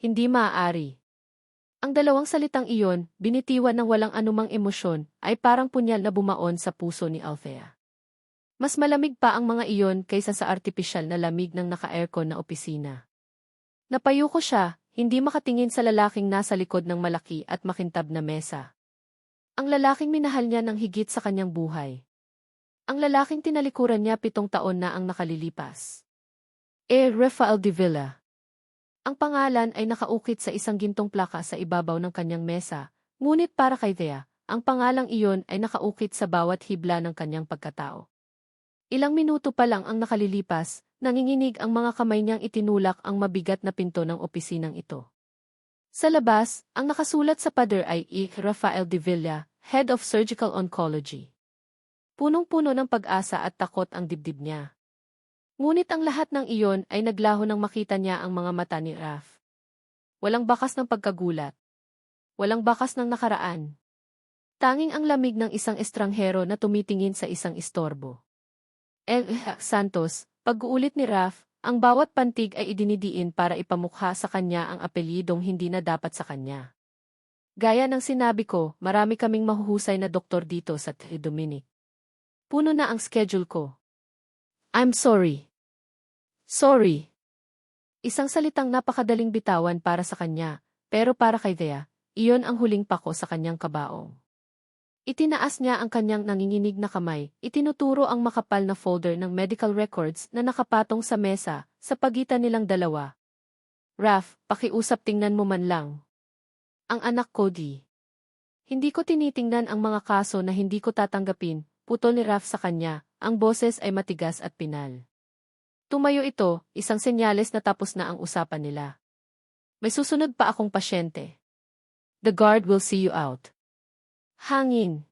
hindi maaari. Ang dalawang salitang iyon, binitiwan ng walang anumang emosyon, ay parang punyal na bumaon sa puso ni Althea. Mas malamig pa ang mga iyon kaysa sa artipisyal na lamig ng naka-aircon na opisina. Napayuko siya, hindi makatingin sa lalaking nasa likod ng malaki at makintab na mesa. Ang lalaking minahal niya ng higit sa kanyang buhay. Ang lalaking tinalikuran niya 7 taon na ang nakalilipas. Rafael de Villa. Ang pangalan ay nakaukit sa isang gintong plaka sa ibabaw ng kanyang mesa, ngunit para kay Thea, ang pangalang iyon ay nakaukit sa bawat hibla ng kanyang pagkatao. Ilang minuto pa lang ang nakalilipas, nanginginig ang mga kamay niyang itinulak ang mabigat na pinto ng opisinang ito. Sa labas, ang nakasulat sa pader ay Rafael de Villa, Head of Surgical Oncology. Punong-puno ng pag-asa at takot ang dibdib niya. Ngunit ang lahat ng iyon ay naglaho nang makita niya ang mga mata ni Raph. Walang bakas ng pagkagulat. Walang bakas ng nakaraan. Tanging ang lamig ng isang estranghero na tumitingin sa isang istorbo. Santos, pag-uulit ni Raph, ang bawat pantig ay idinidiin para ipamukha sa kanya ang apelyidong hindi na dapat sa kanya. Gaya ng sinabi ko, marami kaming mahuhusay na doktor dito sa Dominic. Puno na ang schedule ko. I'm sorry. Sorry. Isang salitang napakadaling bitawan para sa kanya, pero para kay Thea, iyon ang huling pako sa kanyang kabaong. Itinaas niya ang kanyang nanginginig na kamay, itinuturo ang makapal na folder ng medical records na nakapatong sa mesa, sa pagitan nilang dalawa. Raph, pakiusap, tingnan mo man lang. Ang anak ko Hindi ko tinitingnan ang mga kaso na hindi ko tatanggapin, putol ni Raph sa kanya, ang boses ay matigas at pinal. Tumayo ito, isang senyales na tapos na ang usapan nila. May susunod pa akong pasyente. The guard will see you out. Hangin.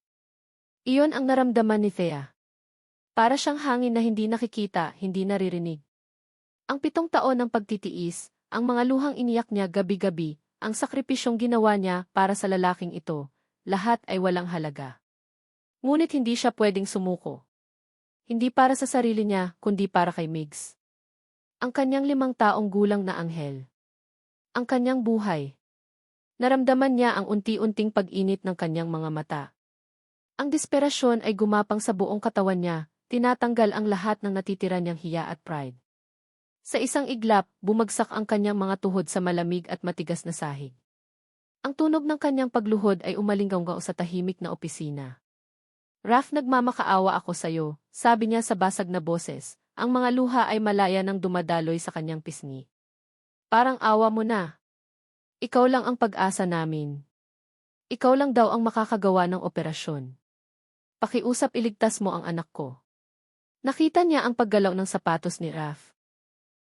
Iyon ang naramdaman ni Thea. Para siyang hangin na hindi nakikita, hindi naririnig. Ang 7 taon ng pagtitiis, ang mga luhang iniyak niya gabi-gabi, ang sakripisyong ginawa niya para sa lalaking ito, lahat ay walang halaga. Ngunit hindi siya pwedeng sumuko. Hindi para sa sarili niya, kundi para kay Migs. Ang kanyang 5 taong gulang na anghel. Ang kanyang buhay. Naramdaman niya ang unti-unting pag-init ng kanyang mga mata. Ang desperasyon ay gumapang sa buong katawan niya, tinatanggal ang lahat ng natitira niyang hiya at pride. Sa isang iglap, bumagsak ang kanyang mga tuhod sa malamig at matigas na sahig. Ang tunog ng kanyang pagluhod ay umalinggaw sa tahimik na opisina. Raph, nagmamakaawa ako sa'yo, sabi niya sa basag na boses, ang mga luha ay malaya nang dumadaloy sa kanyang pisngi. Parang awa mo na. Ikaw lang ang pag-asa namin. Ikaw lang daw ang makakagawa ng operasyon. Pakiusap, iligtas mo ang anak ko. Nakita niya ang paggalaw ng sapatos ni Raph.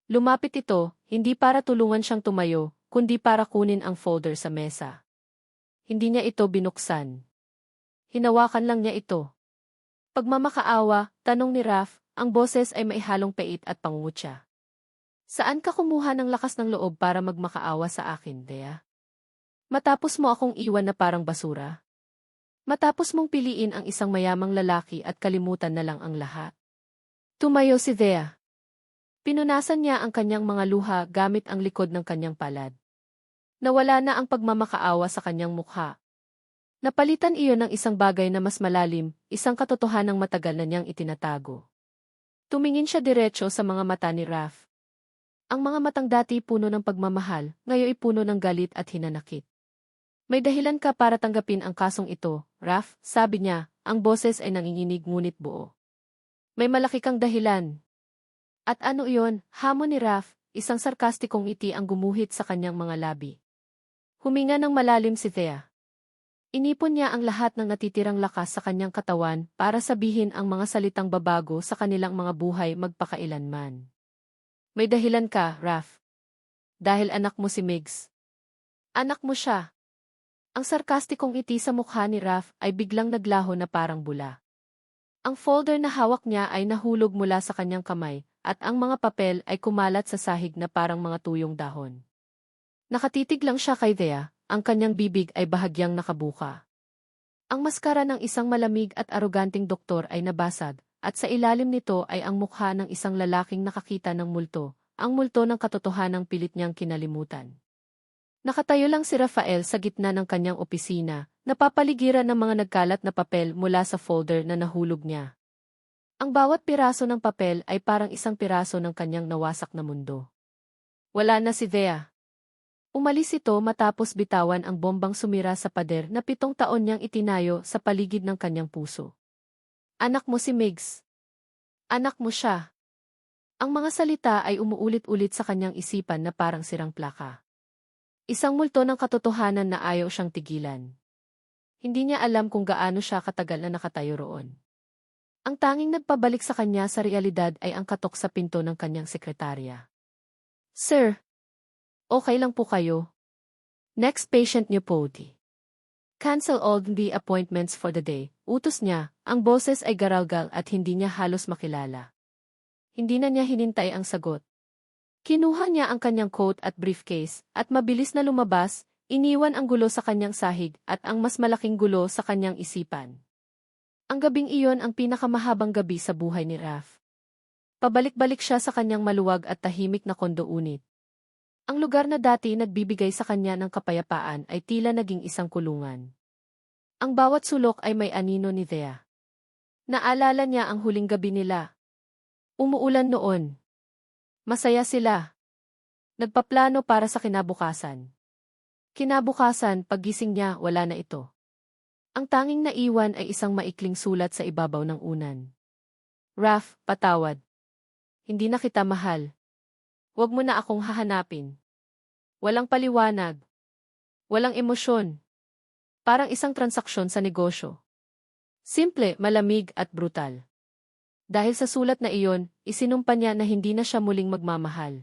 Lumapit ito, hindi para tulungan siyang tumayo, kundi para kunin ang folder sa mesa. Hindi niya ito binuksan. Hinawakan lang niya ito. Pagmamakaawa, tanong ni Raph, ang boses ay maihalong pait at pangungutya. Saan ka kumuha ng lakas ng loob para magmakaawa sa akin, Thea? Matapos mo akong iwan na parang basura? Matapos mong piliin ang isang mayamang lalaki at kalimutan na lang ang lahat? Tumayo si Thea. Pinunasan niya ang kanyang mga luha gamit ang likod ng kanyang palad. Nawala na ang pagmamakaawa sa kanyang mukha. Napalitan iyon ng isang bagay na mas malalim, isang katotohanang matagal na niyang itinatago. Tumingin siya diretso sa mga mata ni Raph. Ang mga matang dati puno ng pagmamahal, ngayon puno ng galit at hinanakit. May dahilan ka para tanggapin ang kasong ito, Raph, sabi niya, ang boses ay nanginginig ngunit buo. May malaki kang dahilan. At ano iyon, hamon ni Raph, isang sarkastikong ngiti ang gumuhit sa kanyang mga labi. Huminga ng malalim si Thea. Inipon niya ang lahat ng natitirang lakas sa kanyang katawan para sabihin ang mga salitang babago sa kanilang mga buhay magpakailanman. May dahilan ka, Raph. Dahil anak mo si Migs. Anak mo siya. Ang sarkastikong ngiti sa mukha ni Raph ay biglang naglaho na parang bula. Ang folder na hawak niya ay nahulog mula sa kanyang kamay, at ang mga papel ay kumalat sa sahig na parang mga tuyong dahon. Nakatitig lang siya kay Thea. Ang kanyang bibig ay bahagyang nakabuka. Ang maskara ng isang malamig at aroganting doktor ay nabasag, at sa ilalim nito ay ang mukha ng isang lalaking nakakita ng multo, ang multo ng katotohanang pilit niyang kinalimutan. Nakatayo lang si Rafael sa gitna ng kanyang opisina, napapaligiran ng mga nagkalat na papel mula sa folder na nahulog niya. Ang bawat piraso ng papel ay parang isang piraso ng kanyang nawasak na mundo. Wala na si Thea. Umalis ito matapos bitawan ang bombang sumira sa pader na 7 taon niyang itinayo sa paligid ng kanyang puso. Anak mo si Migs. Anak mo siya. Ang mga salita ay umuulit-ulit sa kanyang isipan na parang sirang plaka. Isang multo ng katotohanan na ayaw siyang tigilan. Hindi niya alam kung gaano siya katagal na nakatayo roon. Ang tanging nagpabalik sa kanya sa realidad ay ang katok sa pinto ng kanyang sekretarya. Sir, okay lang po kayo? Next patient niyo po. Cancel all the appointments for the day. Utos niya, ang boses ay garalgal at hindi niya halos makilala. Hindi na niya hinintay ang sagot. Kinuha niya ang kanyang coat at briefcase, at mabilis na lumabas, iniwan ang gulo sa kanyang sahig at ang mas malaking gulo sa kanyang isipan. Ang gabing iyon ang pinakamahabang gabi sa buhay ni Raph. Pabalik-balik siya sa kanyang maluwag at tahimik na kondo-unit. Ang lugar na dati nagbibigay sa kanya ng kapayapaan ay tila naging isang kulungan. Ang bawat sulok ay may anino ni Thea. Naalala niya ang huling gabi nila. Umuulan noon. Masaya sila. Nagpaplano para sa kinabukasan. Kinabukasan, paggising niya, wala na ito. Ang tanging naiwan ay isang maikling sulat sa ibabaw ng unan. Raph, patawad. Hindi na kita mahal. Huwag mo na akong hahanapin. Walang paliwanag. Walang emosyon. Parang isang transaksyon sa negosyo. Simple, malamig at brutal. Dahil sa sulat na iyon, isinumpa niya na hindi na siya muling magmamahal.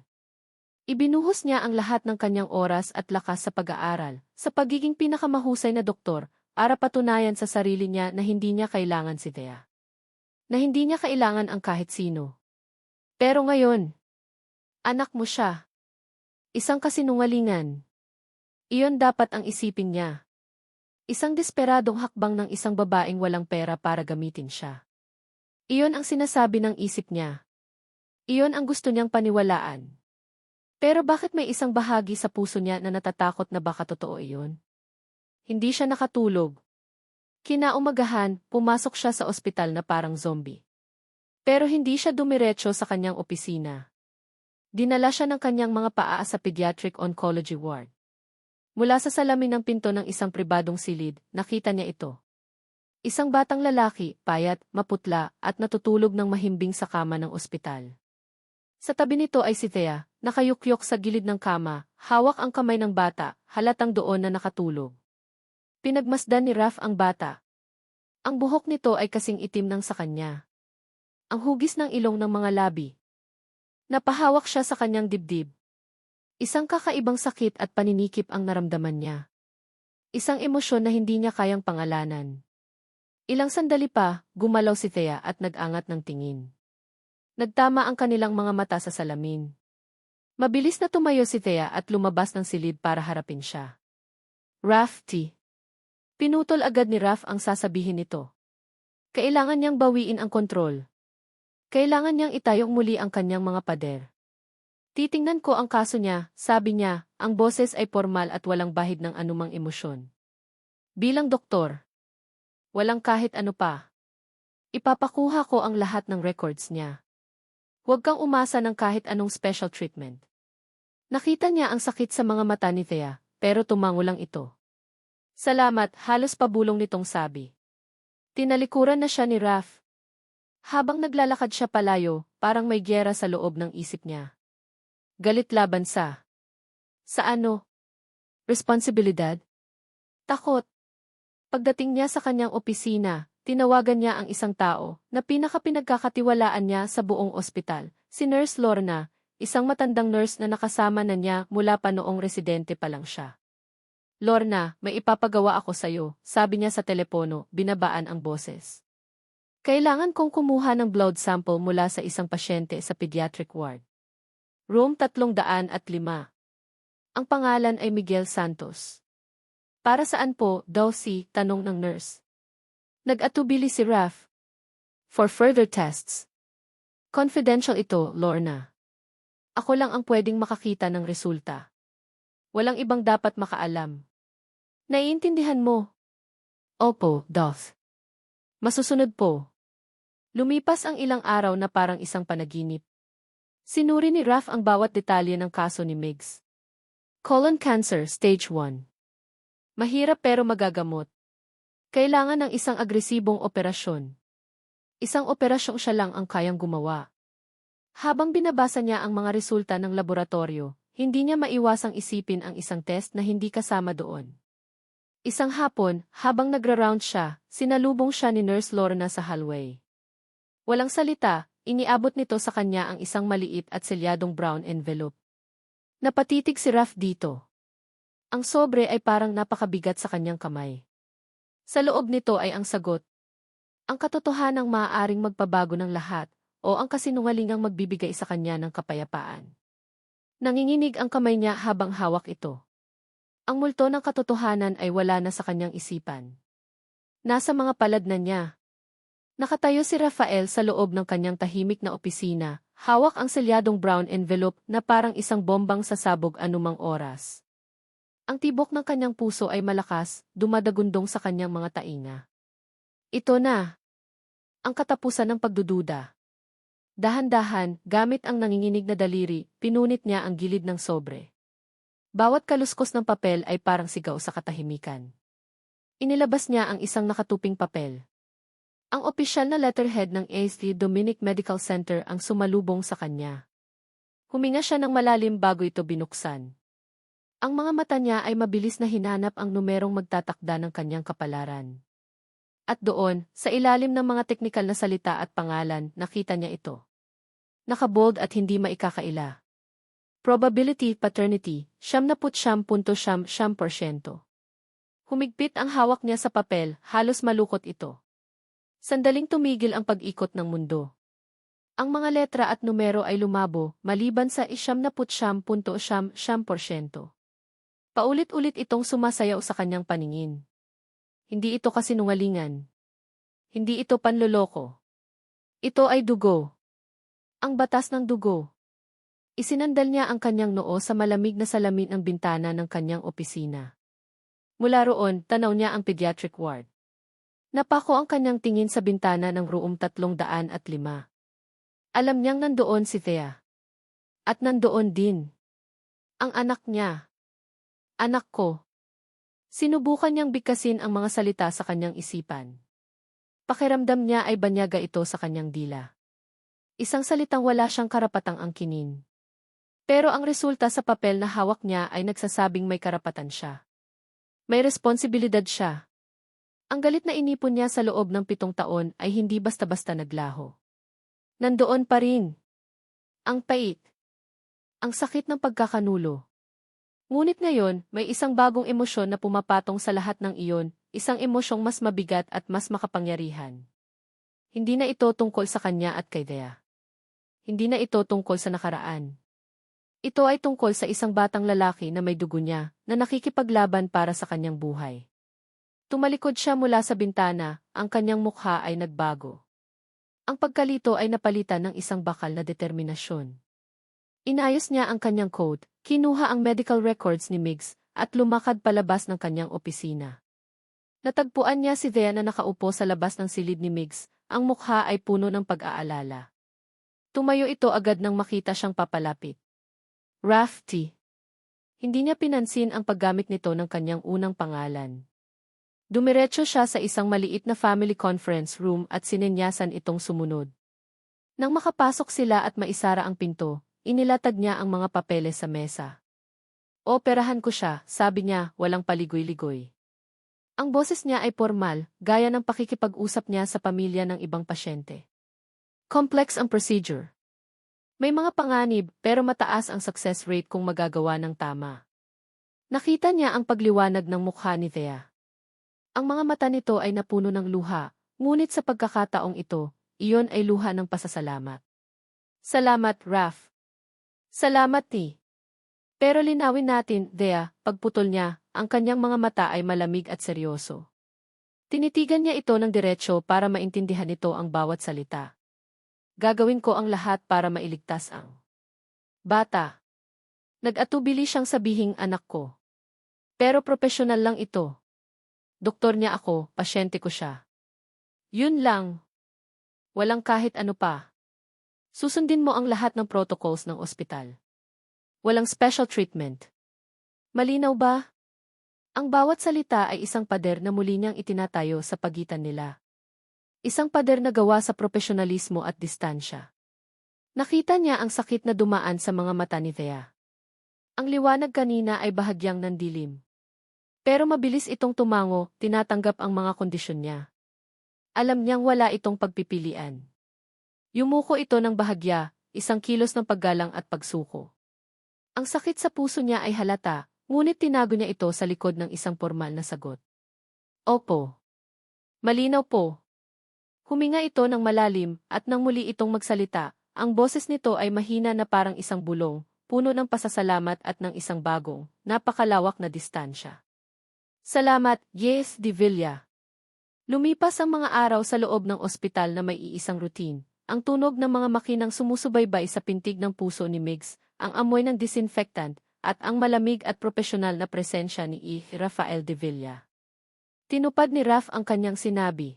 Ibinuhos niya ang lahat ng kanyang oras at lakas sa pag-aaral, sa pagiging pinakamahusay na doktor, para patunayan sa sarili niya na hindi niya kailangan si Thea. Na hindi niya kailangan ang kahit sino. Pero ngayon, anak mo siya. Isang kasinungalingan. Iyon dapat ang isipin niya. Isang desperadong hakbang ng isang babaeng walang pera para gamitin siya. Iyon ang sinasabi ng isip niya. Iyon ang gusto niyang paniwalaan. Pero bakit may isang bahagi sa puso niya na natatakot na baka totoo iyon? Hindi siya nakatulog. Kinaumagahan, pumasok siya sa ospital na parang zombie. Pero hindi siya dumiretso sa kanyang opisina. Dinala siya ng kanyang mga paa sa pediatric oncology ward. Mula sa salamin ng pinto ng isang pribadong silid, nakita niya ito. Isang batang lalaki, payat, maputla, at natutulog ng mahimbing sa kama ng ospital. Sa tabi nito ay si Thea, nakayukyok sa gilid ng kama, hawak ang kamay ng bata, halatang doon na nakatulog. Pinagmasdan ni Raph ang bata. Ang buhok nito ay kasing itim ng sa kanya. Ang hugis ng ilong ng mga labi. Napahawak siya sa kanyang dibdib. Isang kakaibang sakit at paninikip ang naramdaman niya. Isang emosyon na hindi niya kayang pangalanan. Ilang sandali pa, gumalaw si Thea at nag-angat ng tingin. Nagtama ang kanilang mga mata sa salamin. Mabilis na tumayo si Thea at lumabas ng silid para harapin siya. Raph T. Pinutol agad ni Raph ang sasabihin nito. Kailangan niyang bawiin ang kontrol. Kailangan niyang itayong muli ang kanyang mga pader. Titingnan ko ang kaso niya, sabi niya, ang boses ay formal at walang bahid ng anumang emosyon. Bilang doktor, walang kahit ano pa. Ipapakuha ko ang lahat ng records niya. Huwag kang umasa ng kahit anong special treatment. Nakita niya ang sakit sa mga mata ni Thea, pero tumango lang ito. Salamat, halos pabulong nitong sabi. Tinalikuran na siya ni Raph. Habang naglalakad siya palayo, parang may gyera sa loob ng isip niya. Galit laban sa ano? Responsibilidad? Takot. Pagdating niya sa kanyang opisina, tinawagan niya ang isang tao na pinakapinagkakatiwalaan niya sa buong ospital, si Nurse Lorna, isang matandang nurse na nakasama na niya mula pa noong residente pa lang siya. Lorna, may ipapagawa ako sa'yo, sabi niya sa telepono, binabaan ang boses. Kailangan kong kumuha ng blood sample mula sa isang pasyente sa pediatric ward. Room 305. Ang pangalan ay Miguel Santos. Para saan po, daw tanong ng nurse. Nag-atubili si Raph. For further tests. Confidential ito, Lorna. Ako lang ang pwedeng makakita ng resulta. Walang ibang dapat makaalam. Naiintindihan mo? Opo, Dolph. Masusunod po. Lumipas ang ilang araw na parang isang panaginip. Sinuri ni Raph ang bawat detalye ng kaso ni Migs. Colon cancer, stage 1. Mahirap pero magagamot. Kailangan ng isang agresibong operasyon. Isang operasyong siya lang ang kayang gumawa. Habang binabasa niya ang mga resulta ng laboratorio, hindi niya maiwasang isipin ang isang test na hindi kasama doon. Isang hapon, habang nagra-round siya, sinalubong siya ni Nurse Lorna sa hallway. Walang salita, iniabot nito sa kanya ang isang maliit at selyadong brown envelope. Napatitig si Raph dito. Ang sobre ay parang napakabigat sa kanyang kamay. Sa loob nito ay ang sagot. Ang katotohanang maaaring magpabago ng lahat, o ang kasinungalingang magbibigay sa kanya ng kapayapaan. Nanginginig ang kamay niya habang hawak ito. Ang multo ng katotohanan ay wala na sa kanyang isipan. Nasa mga palad na niya. Nakatayo si Rafael sa loob ng kanyang tahimik na opisina, hawak ang selyadong brown envelope na parang isang bombang sasabog anumang oras. Ang tibok ng kanyang puso ay malakas, dumadagundong sa kanyang mga tainga. Ito na. Ang katapusan ng pagdududa. Dahan-dahan, gamit ang nanginginig na daliri, pinunit niya ang gilid ng sobre. Bawat kaluskos ng papel ay parang sigaw sa katahimikan. Inilabas niya ang isang nakatuping papel. Ang opisyal na letterhead ng ASD Dominic Medical Center ang sumalubong sa kanya. Huminga siya ng malalim bago ito binuksan. Ang mga mata niya ay mabilis na hinanap ang numerong magtatakda ng kanyang kapalaran. At doon, sa ilalim ng mga teknikal na salita at pangalan, nakita niya ito. Nakabold at hindi maikakaila. Probability paternity, 99.9%. Humigpit ang hawak niya sa papel, halos malukot ito. Sandaling tumigil ang pag-ikot ng mundo. Ang mga letra at numero ay lumabo, maliban sa 99.9%. Paulit-ulit itong sumasayaw sa kanyang paningin. Hindi ito kasinungalingan. Hindi ito panloloko. Ito ay dugo. Ang batas ng dugo. Isinandal niya ang kanyang noo sa malamig na salamin ng bintana ng kanyang opisina. Mula roon, tanaw niya ang pediatric ward. Napako ang kanyang tingin sa bintana ng room 305. Alam niyang nandoon si Thea. At nandoon din ang anak niya. Anak ko. Sinubukan niyang bigkasin ang mga salita sa kanyang isipan. Pakiramdam niya ay banyaga ito sa kanyang dila. Isang salitang wala siyang karapatang angkinin. Pero ang resulta sa papel na hawak niya ay nagsasabing may karapatan siya. May responsibilidad siya. Ang galit na inipon niya sa loob ng 7 taon ay hindi basta-basta naglaho. Nandoon pa rin. Ang pait. Ang sakit ng pagkakanulo. Ngunit ngayon, may isang bagong emosyon na pumapatong sa lahat ng iyon, isang emosyong mas mabigat at mas makapangyarihan. Hindi na ito tungkol sa kanya at kay Thea. Hindi na ito tungkol sa nakaraan. Ito ay tungkol sa isang batang lalaki na may dugo niya, na nakikipaglaban para sa kanyang buhay. Tumalikod siya mula sa bintana, ang kanyang mukha ay nagbago. Ang pagkalito ay napalitan ng isang bakal na determinasyon. Inayos niya ang kanyang coat, kinuha ang medical records ni Migs, at lumakad palabas ng kanyang opisina. Natagpuan niya si Thea na nakaupo sa labas ng silid ni Migs, ang mukha ay puno ng pag-aalala. Tumayo ito agad nang makita siyang papalapit. Raph T. Hindi niya pinansin ang paggamit nito ng kanyang unang pangalan. Dumiretso siya sa isang maliit na family conference room at sinenyasan itong sumunod. Nang makapasok sila at maisara ang pinto, inilatag niya ang mga papeles sa mesa. Operahan ko siya, sabi niya, walang paligoy-ligoy. Ang boses niya ay formal, gaya ng pakikipag-usap niya sa pamilya ng ibang pasyente. Complex ang procedure. May mga panganib, pero mataas ang success rate kung magagawa ng tama. Nakita niya ang pagliwanag ng mukha ni Thea. Ang mga mata nito ay napuno ng luha, ngunit sa pagkakataong ito, iyon ay luha ng pasasalamat. Salamat, Raph. Salamat ni. Pero linawin natin, Thea, pagputol niya, ang kanyang mga mata ay malamig at seryoso. Tinitigan niya ito ng diretsyo para maintindihan nito ang bawat salita. Gagawin ko ang lahat para mailigtas ang bata. Nag-atubili siyang sabihing anak ko. Pero profesional lang ito. Doktor niya ako, pasyente ko siya. Yun lang. Walang kahit ano pa. Susundin mo ang lahat ng protocols ng ospital. Walang special treatment. Malinaw ba? Ang bawat salita ay isang pader na muli niyang itinatayo sa pagitan nila. Isang pader na gawa sa profesionalismo at distansya. Nakita niya ang sakit na dumaan sa mga mata ni Thea. Ang liwanag kanina ay bahagyang nandilim. Pero mabilis itong tumango, tinatanggap ang mga kondisyon niya. Alam niyang wala itong pagpipilian. Yumuko ito ng bahagya, isang kilos ng paggalang at pagsuko. Ang sakit sa puso niya ay halata, ngunit tinago niya ito sa likod ng isang formal na sagot. Opo. Malinaw po. Huminga ito ng malalim at nang muli itong magsalita, ang boses nito ay mahina na parang isang bulong, puno ng pasasalamat at ng isang bagong, napakalawak na distansya. Salamat, Yes de Villa. Lumipas ang mga araw sa loob ng ospital na may iisang routine. Ang tunog ng mga makinang sumusubaybay sa pintig ng puso ni Migs, ang amoy ng disinfectant, at ang malamig at profesional na presensya ni Rafael de Villa. Tinupad ni Raf ang kanyang sinabi.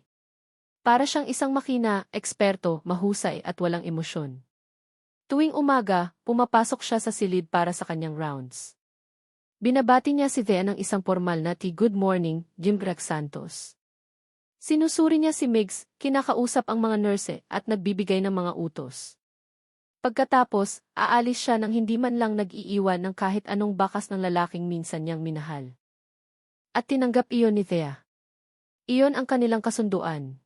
Para siyang isang makina, eksperto, mahusay at walang emosyon. Tuwing umaga, pumapasok siya sa silid para sa kanyang rounds. Binabati niya si Thea ng isang formal na good morning, Jim Greg Santos. Sinusuri niya si Migs, kinakausap ang mga nurse at nagbibigay ng mga utos. Pagkatapos, aalis siya nang hindi man lang nag-iiwan ng kahit anong bakas ng lalaking minsan niyang minahal. At tinanggap iyon ni Thea. Iyon ang kanilang kasunduan.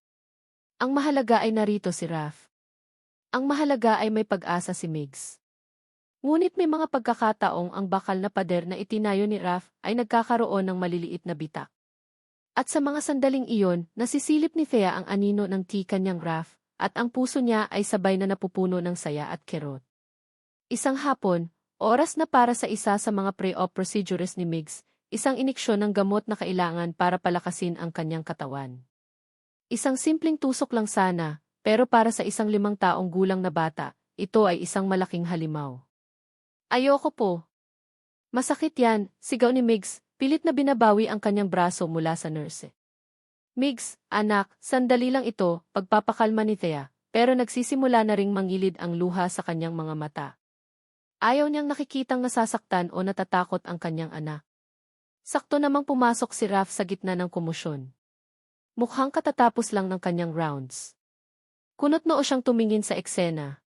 Ang mahalaga ay narito si Raf. Ang mahalaga ay may pag-asa si Migs. Ngunit may mga pagkakataong ang bakal na pader na itinayo ni Raf ay nagkakaroon ng maliliit na bitak. At sa mga sandaling iyon, nasisilip ni Thea ang anino ng tika niyang Raf, at ang puso niya ay sabay na napupuno ng saya at kirot. Isang hapon, oras na para sa isa sa mga pre-op procedures ni Migs, isang iniksyon ng gamot na kailangan para palakasin ang kanyang katawan. Isang simpleng tusok lang sana, pero para sa isang 5 taong gulang na bata, ito ay isang malaking halimaw. Ayoko po. Masakit yan, sigaw ni Migs, pilit na binabawi ang kanyang braso mula sa nurse. Migs, anak, sandali lang ito, pagpapakalma ni Thea, pero nagsisimula na ring mangilid ang luha sa kanyang mga mata. Ayaw niyang nakikitang nasasaktan o natatakot ang kanyang anak. Sakto namang pumasok si Raf sa gitna ng komosyon. Mukhang katatapos lang ng kanyang rounds. Kunot noo siyang tumingin sa eksena.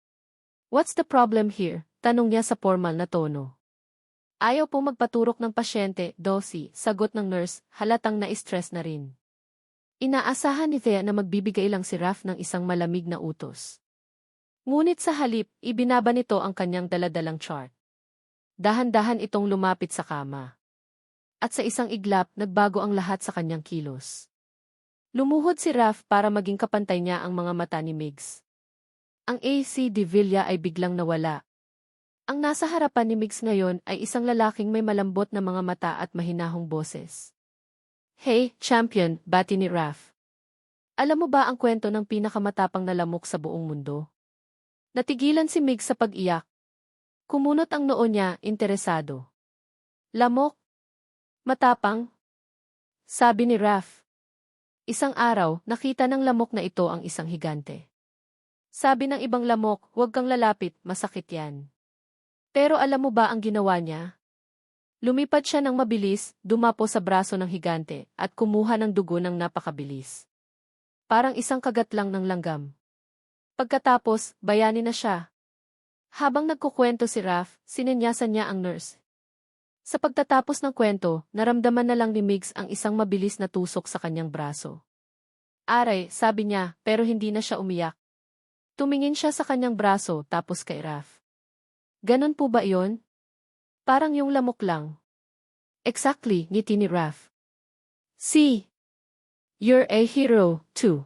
What's the problem here? Tanong niya sa formal na tono. Ayaw po magpaturok ng pasyente, Dosi, sagot ng nurse, halatang na-stress na rin. Inaasahan ni Thea na magbibigay lang si Raf ng isang malamig na utos. Ngunit sa halip, ibinaba nito ang kanyang daladalang chart. Dahan-dahan itong lumapit sa kama. At sa isang iglap, nagbago ang lahat sa kanyang kilos. Lumuhod si Raf para maging kapantay niya ang mga mata ni Migs. Ang AC de Villa ay biglang nawala. Ang nasa harapan ni Migs ngayon ay isang lalaking may malambot na mga mata at mahinahong boses. Hey, champion, bati ni Raf. Alam mo ba ang kwento ng pinakamatapang na lamok sa buong mundo? Natigilan si Migs sa pag-iyak. Kumunot ang noo niya, interesado. Lamok? Matapang? Sabi ni Raf. Isang araw, nakita ng lamok na ito ang isang higante. Sabi ng ibang lamok, huwag kang lalapit, masakit yan. Pero alam mo ba ang ginawa niya? Lumipad siya ng mabilis, dumapo sa braso ng higante, at kumuha ng dugo ng napakabilis. Parang isang kagat lang ng langgam. Pagkatapos, bayani na siya. Habang nagkukwento si Raf, sinenyasan niya ang nurse. Sa pagtatapos ng kwento, naramdaman na lang ni Migs ang isang mabilis na tusok sa kanyang braso. Aray, sabi niya, pero hindi na siya umiyak. Tumingin siya sa kanyang braso tapos kay Raf. Ganon po ba iyon? Parang yung lamok lang. Exactly, ngiti ni Raf. See? You're a hero, too.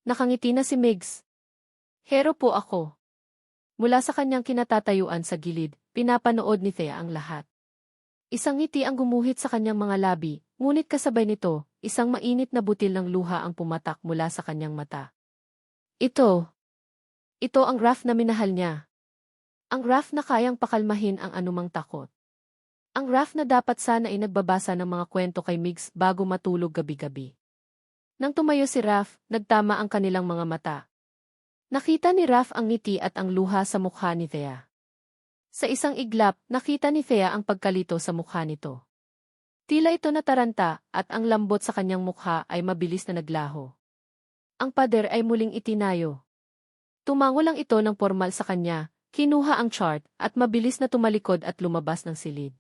Nakangiti na si Migs. Hero po ako. Mula sa kanyang kinatatayuan sa gilid, pinapanood ni Thea ang lahat. Isang ngiti ang gumuhit sa kanyang mga labi, ngunit kasabay nito, isang mainit na butil ng luha ang pumatak mula sa kanyang mata. Ito ang Raf na minahal niya. Ang Raph na kayang pakalmahin ang anumang takot. Ang Raph na dapat sana ay nagbabasa ng mga kwento kay Migs bago matulog gabi-gabi. Nang tumayo si Raph, nagtama ang kanilang mga mata. Nakita ni Raph ang ngiti at ang luha sa mukha ni Thea. Sa isang iglap, nakita ni Thea ang pagkalito sa mukha nito. Tila ito nataranta at ang lambot sa kanyang mukha ay mabilis na naglaho. Ang pader ay muling itinayo. Tumango lang ito ng formal sa kanya, kinuha ang chart at mabilis na tumalikod at lumabas ng silid.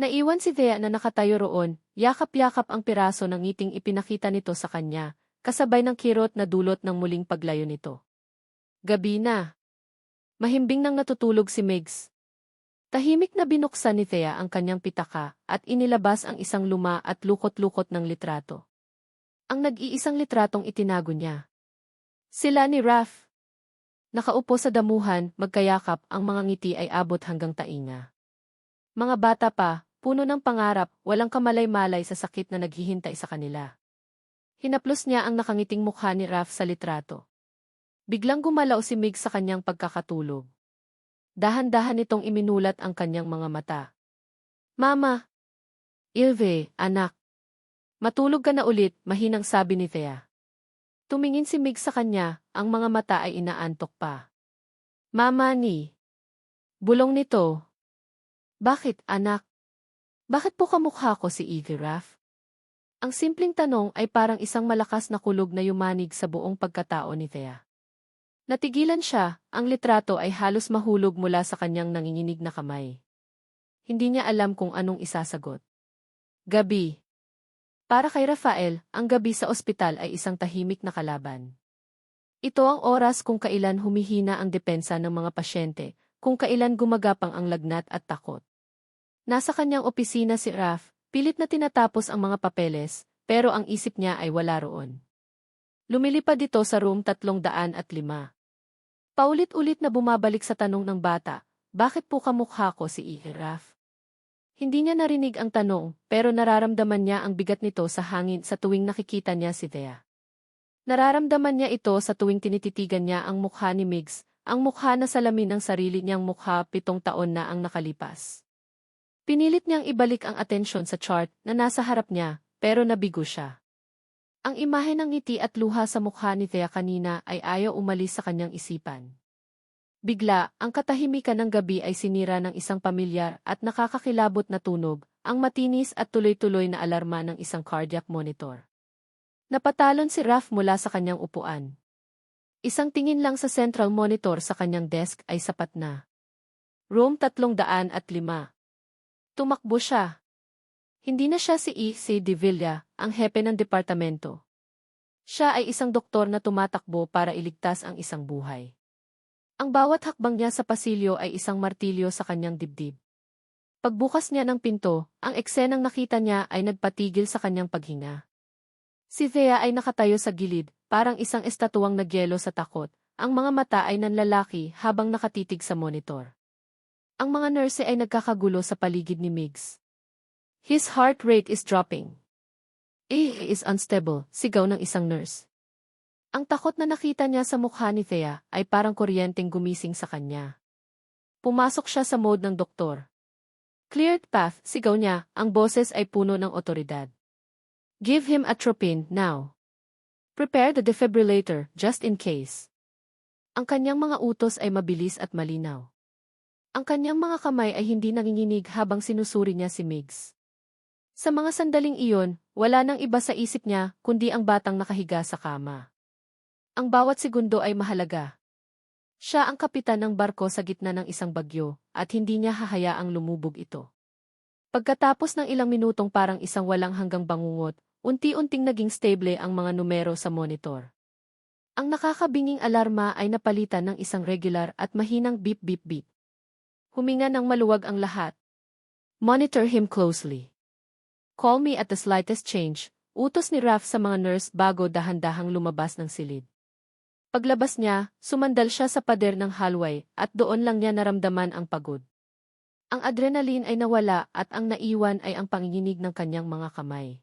Naiwan si Thea na nakatayo roon, yakap-yakap ang piraso ng ngiting ipinakita nito sa kanya, kasabay ng kirot na dulot ng muling paglayo nito. Gabi na. Mahimbing nang natutulog si Migs. Tahimik na binuksan ni Thea ang kanyang pitaka at inilabas ang isang luma at lukot-lukot ng litrato. Ang nag-iisang litratong itinago niya. Sila ni Raph. Nakaupo sa damuhan, magkayakap, ang mga ngiti ay abot hanggang tainga. Mga bata pa, puno ng pangarap, walang kamalay-malay sa sakit na naghihintay sa kanila. Hinaplos niya ang nakangiting mukha ni Raph sa litrato. Biglang gumalaw si Mig sa kanyang pagkakatulog. Dahan-dahan itong iminulat ang kanyang mga mata. Mama! Ilve, anak! Matulog ka na ulit, mahinang sabi ni Thea. Tumingin si Mig sa kanya, ang mga mata ay inaantok pa. Mama ni! Bulong nito. Bakit, anak? Bakit po kamukha ko si Iggy Raph? Ang simpleng tanong ay parang isang malakas na kulog na yumanig sa buong pagkatao ni Thea. Natigilan siya, ang litrato ay halos mahulog mula sa kanyang nanginginig na kamay. Hindi niya alam kung anong isasagot. Gabi. Para kay Rafael, ang gabi sa ospital ay isang tahimik na kalaban. Ito ang oras kung kailan humihina ang depensa ng mga pasyente, kung kailan gumagapang ang lagnat at takot. Nasa kanyang opisina si Raph, pilit na tinatapos ang mga papeles, pero ang isip niya ay wala roon. Lumilipad ito sa room 305. Paulit-ulit na bumabalik sa tanong ng bata, bakit po kamukha ko si Raph? Hindi niya narinig ang tanong, pero nararamdaman niya ang bigat nito sa hangin sa tuwing nakikita niya si Thea. Nararamdaman niya ito sa tuwing tinititigan niya ang mukha ni Migs, ang mukha na salamin ng sarili niyang mukha 7 taon na ang nakalipas. Pinilit niyang ibalik ang atensyon sa chart na nasa harap niya, pero nabigo siya. Ang imahe ng ngiti at luha sa mukha ni Thea kanina ay ayaw umalis sa kanyang isipan. Bigla, ang katahimikan ng gabi ay sinira ng isang pamilyar at nakakakilabot na tunog, ang matinis at tuloy-tuloy na alarma ng isang cardiac monitor. Napatalon si Raph mula sa kanyang upuan. Isang tingin lang sa central monitor sa kanyang desk ay sapat na. Room 305. Tumakbo siya. Hindi na siya si E.C. De Villa, ang hepe ng departamento. Siya ay isang doktor na tumatakbo para iligtas ang isang buhay. Ang bawat hakbang niya sa pasilyo ay isang martilyo sa kanyang dibdib. Pagbukas niya ng pinto, ang eksenang nakita niya ay nagpatigil sa kanyang paghinga. Si Thea ay nakatayo sa gilid, parang isang estatuang nagyelo sa takot, ang mga mata ay nanlalaki habang nakatitig sa monitor. Ang mga nurse ay nagkakagulo sa paligid ni Migs. His heart rate is dropping. He is unstable, sigaw ng isang nurse. Ang takot na nakita niya sa mukha ni Thea ay parang kuryenteng gumising sa kanya. Pumasok siya sa mode ng doktor. Cleared path, sigaw niya, ang boses ay puno ng otoridad. Give him atropine, now. Prepare the defibrillator, just in case. Ang kanyang mga utos ay mabilis at malinaw. Ang kanyang mga kamay ay hindi nanginginig habang sinusuri niya si Migs. Sa mga sandaling iyon, wala nang iba sa isip niya kundi ang batang nakahiga sa kama. Ang bawat segundo ay mahalaga. Siya ang kapitan ng barko sa gitna ng isang bagyo, at hindi niya hahayaang lumubog ito. Pagkatapos ng ilang minutong parang isang walang hanggang bangungot, unti-unting naging stable ang mga numero sa monitor. Ang nakakabinging alarma ay napalitan ng isang regular at mahinang beep-beep-beep. Huminga ng maluwag ang lahat. Monitor him closely. Call me at the slightest change, utos ni Raph sa mga nurse bago dahan-dahang lumabas ng silid. Paglabas niya, sumandal siya sa pader ng hallway at doon lang niya naramdaman ang pagod. Ang adrenaline ay nawala at ang naiwan ay ang panginginig ng kanyang mga kamay.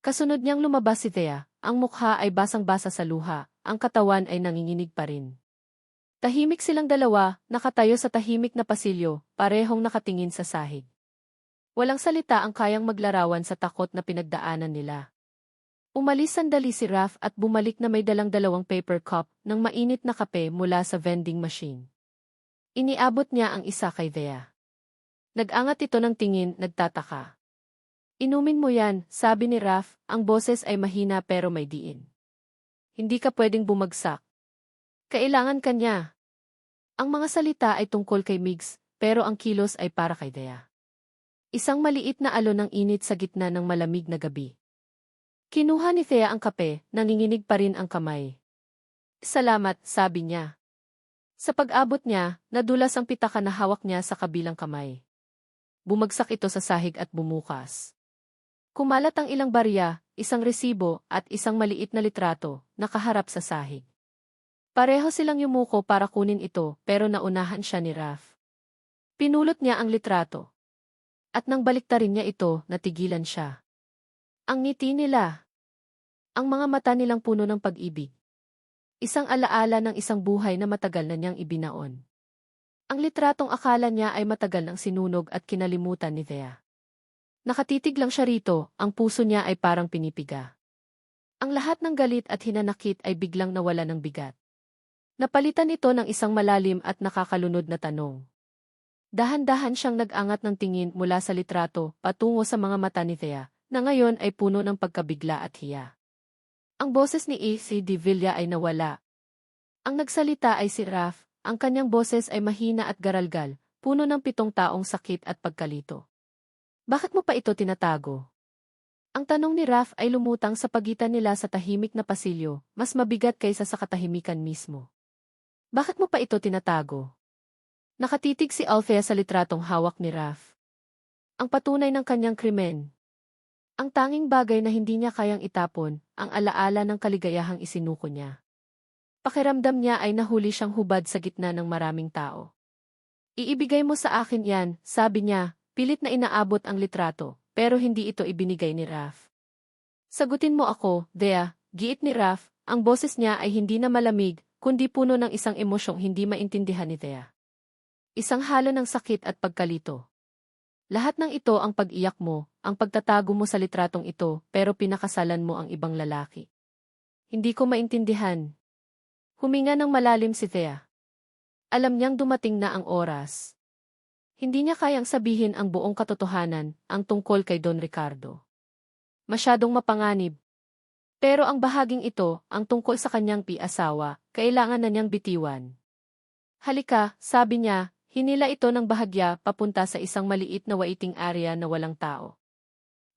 Kasunod niyang lumabas si Thea, ang mukha ay basang-basa sa luha, ang katawan ay nanginginig pa rin. Tahimik silang dalawa, nakatayo sa tahimik na pasilyo, parehong nakatingin sa sahig. Walang salita ang kayang maglarawan sa takot na pinagdaanan nila. Umalis sandali si Raph at bumalik na may dalang dalawang paper cup ng mainit na kape mula sa vending machine. Iniabot niya ang isa kay Thea. Nag-angat ito ng tingin, nagtataka. Inumin mo yan, sabi ni Raph, ang boses ay mahina pero may diin. Hindi ka pwedeng bumagsak. Kailangan ka niya. Ang mga salita ay tungkol kay Migs, pero ang kilos ay para kay Thea. Isang maliit na alon ng init sa gitna ng malamig na gabi. Kinuha ni Thea ang kape, nanginginig pa rin ang kamay. Salamat, sabi niya. Sa pag-abot niya, nadulas ang pitaka na hawak niya sa kabilang kamay. Bumagsak ito sa sahig at bumukas. Kumalat ang ilang barya, isang resibo at isang maliit na litrato, nakaharap sa sahig. Pareho silang yumuko para kunin ito pero naunahan siya ni Raph. Pinulot niya ang litrato. At nang baliktarin niya ito, natigilan siya. Ang ngiti nila. Ang mga mata nilang puno ng pag-ibig. Isang alaala ng isang buhay na matagal na niyang ibinaon. Ang litratong akala niya ay matagal nang sinunog at kinalimutan ni Thea. Nakatitig lang siya rito, ang puso niya ay parang pinipiga. Ang lahat ng galit at hinanakit ay biglang nawala ng bigat. Napalitan ito ng isang malalim at nakakalunod na tanong. Dahan-dahan siyang nag-angat ng tingin mula sa litrato patungo sa mga mata ni Thea, na ngayon ay puno ng pagkabigla at hiya. Ang boses ni A.C. de Villa ay nawala. Ang nagsalita ay si Raph, ang kanyang boses ay mahina at garalgal, puno ng 7 taong sakit at pagkalito. Bakit mo pa ito tinatago? Ang tanong ni Raph ay lumutang sa pagitan nila sa tahimik na pasilyo, mas mabigat kaysa sa katahimikan mismo. Bakit mo pa ito tinatago? Nakatitig si Althea sa litratong hawak ni Raph. Ang patunay ng kanyang krimen. Ang tanging bagay na hindi niya kayang itapon, ang alaala ng kaligayahang isinuko niya. Pakiramdam niya ay nahuli siyang hubad sa gitna ng maraming tao. Iibigay mo sa akin yan, sabi niya, pilit na inaabot ang litrato, pero hindi ito ibinigay ni Raph. Sagutin mo ako, Thea, giit ni Raph, ang boses niya ay hindi na malamig, kundi puno ng isang emosyong hindi maintindihan ni Thea. Isang halo ng sakit at pagkalito. Lahat ng ito ang pag-iyak mo, ang pagtatago mo sa litratong ito, pero pinakasalan mo ang ibang lalaki. Hindi ko maintindihan. Huminga ng malalim si Thea. Alam niyang dumating na ang oras. Hindi niya kayang sabihin ang buong katotohanan, ang tungkol kay Don Ricardo. Masyadong mapanganib. Pero ang bahaging ito, ang tungkol sa kanyang asawa, kailangan na niyang bitiwan. Halika, sabi niya, hinila ito ng bahagya papunta sa isang maliit na waiting area na walang tao.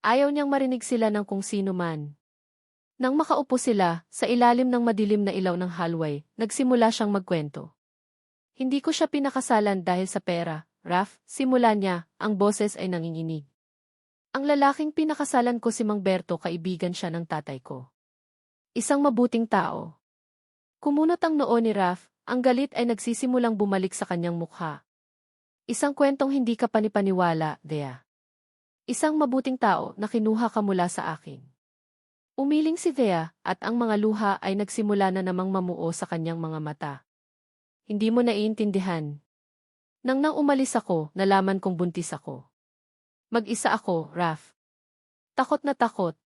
Ayaw niyang marinig sila ng kung sino man. Nang makaupo sila, sa ilalim ng madilim na ilaw ng hallway, nagsimula siyang magkwento. Hindi ko siya pinakasalan dahil sa pera, Raph, simula niya, ang boses ay nanginginig. Ang lalaking pinakasalan ko si Mang Berto, kaibigan siya ng tatay ko. Isang mabuting tao. Kumunot ang noo ni Raph, ang galit ay nagsisimulang bumalik sa kanyang mukha. Isang kwentong hindi ka panipaniwala, Thea. Isang mabuting tao na kinuha ka mula sa akin. Umiling si Thea at ang mga luha ay nagsimula na namang mamuo sa kanyang mga mata. Hindi mo naiintindihan. Nang umalis ako, nalaman kong buntis ako. Mag-isa ako, Raph. Takot na takot.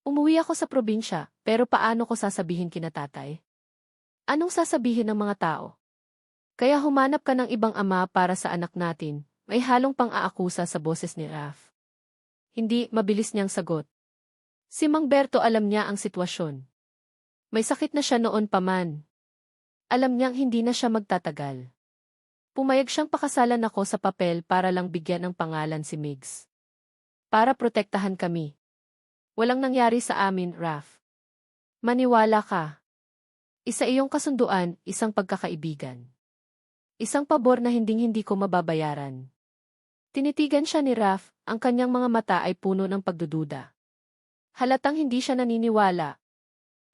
Umuwi ako sa probinsya, pero paano ko sasabihin kina tatay? Anong sasabihin ng mga tao? Kaya humanap ka ng ibang ama para sa anak natin, may halong pang-aakusa sa boses ni Raph. Hindi, mabilis niyang sagot. Si Mang Berto alam niya ang sitwasyon. May sakit na siya noon pa man. Alam niyang hindi na siya magtatagal. Pumayag siyang pakasalan ako sa papel para lang bigyan ng pangalan si Migs. Para protektahan kami. Walang nangyari sa amin, Raph. Maniwala ka. Isa iyong kasunduan, isang pagkakaibigan. Isang pabor na hinding-hindi ko mababayaran. Tinitigan siya ni Raph, ang kanyang mga mata ay puno ng pagdududa. Halatang hindi siya naniniwala.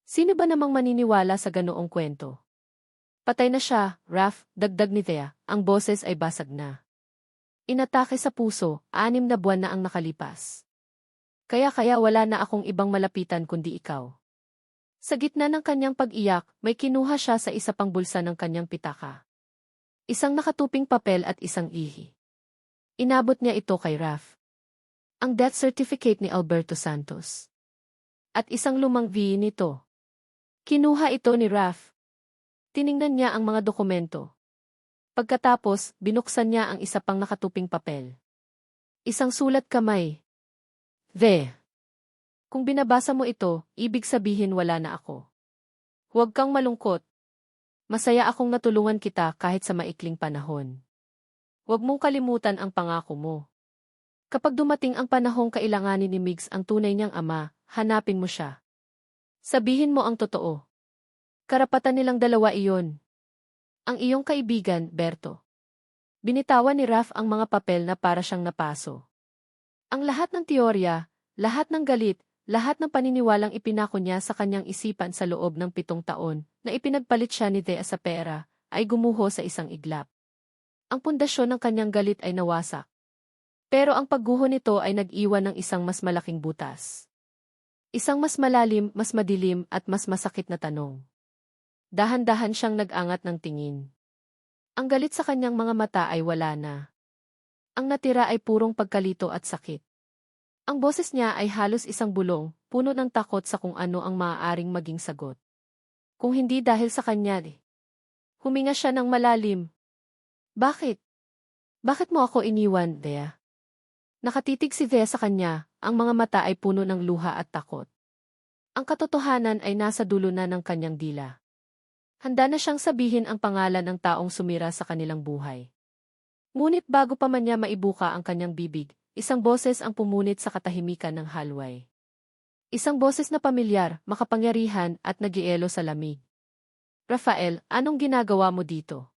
Sino ba namang maniniwala sa ganoong kwento? Patay na siya, Raph, dagdag ni Thea, ang boses ay basag na. Inatake sa puso, 6 na buwan na ang nakalipas. Kaya wala na akong ibang malapitan kundi ikaw. Sa gitna ng kanyang pag-iyak, may kinuha siya sa isa pang bulsa ng kanyang pitaka. Isang nakatuping papel at isang ihi. Inabot niya ito kay Raf. Ang death certificate ni Alberto Santos. At isang lumang V nito. Kinuha ito ni Raf. Tiningnan niya ang mga dokumento. Pagkatapos, binuksan niya ang isa pang nakatuping papel. Isang sulat kamay. The. Kung binabasa mo ito, ibig sabihin wala na ako. Huwag kang malungkot. Masaya akong natulungan kita kahit sa maikling panahon. Huwag mong kalimutan ang pangako mo. Kapag dumating ang panahong kailanganin ni Migs ang tunay niyang ama, hanapin mo siya. Sabihin mo ang totoo. Karapatan nilang dalawa iyon. Ang iyong kaibigan, Berto. Binitawan ni Raf ang mga papel na para siyang napaso. Ang lahat ng teorya, lahat ng galit, lahat ng paniniwalang ipinako niya sa kanyang isipan sa loob ng 7 taon, na ipinagpalit siya ni Thea sa pera, ay gumuho sa isang iglap. Ang pundasyon ng kanyang galit ay nawasak. Pero ang pagguho nito ay nag-iwan ng isang mas malaking butas. Isang mas malalim, mas madilim at mas masakit na tanong. Dahan-dahan siyang nag-angat ng tingin. Ang galit sa kanyang mga mata ay wala na. Ang natira ay purong pagkalito at sakit. Ang boses niya ay halos isang bulong, puno ng takot sa kung ano ang maaaring maging sagot. Kung hindi dahil sa kanya, huminga siya ng malalim. Bakit? Bakit mo ako iniwan, Thea? Nakatitig si Thea sa kanya, ang mga mata ay puno ng luha at takot. Ang katotohanan ay nasa dulo na ng kanyang dila. Handa na siyang sabihin ang pangalan ng taong sumira sa kanilang buhay. Ngunit bago pa man niya maibuka ang kanyang bibig, isang boses ang pumunit sa katahimikan ng hallway. Isang boses na pamilyar, makapangyarihan at nagielo sa lamig. Rafael, anong ginagawa mo dito?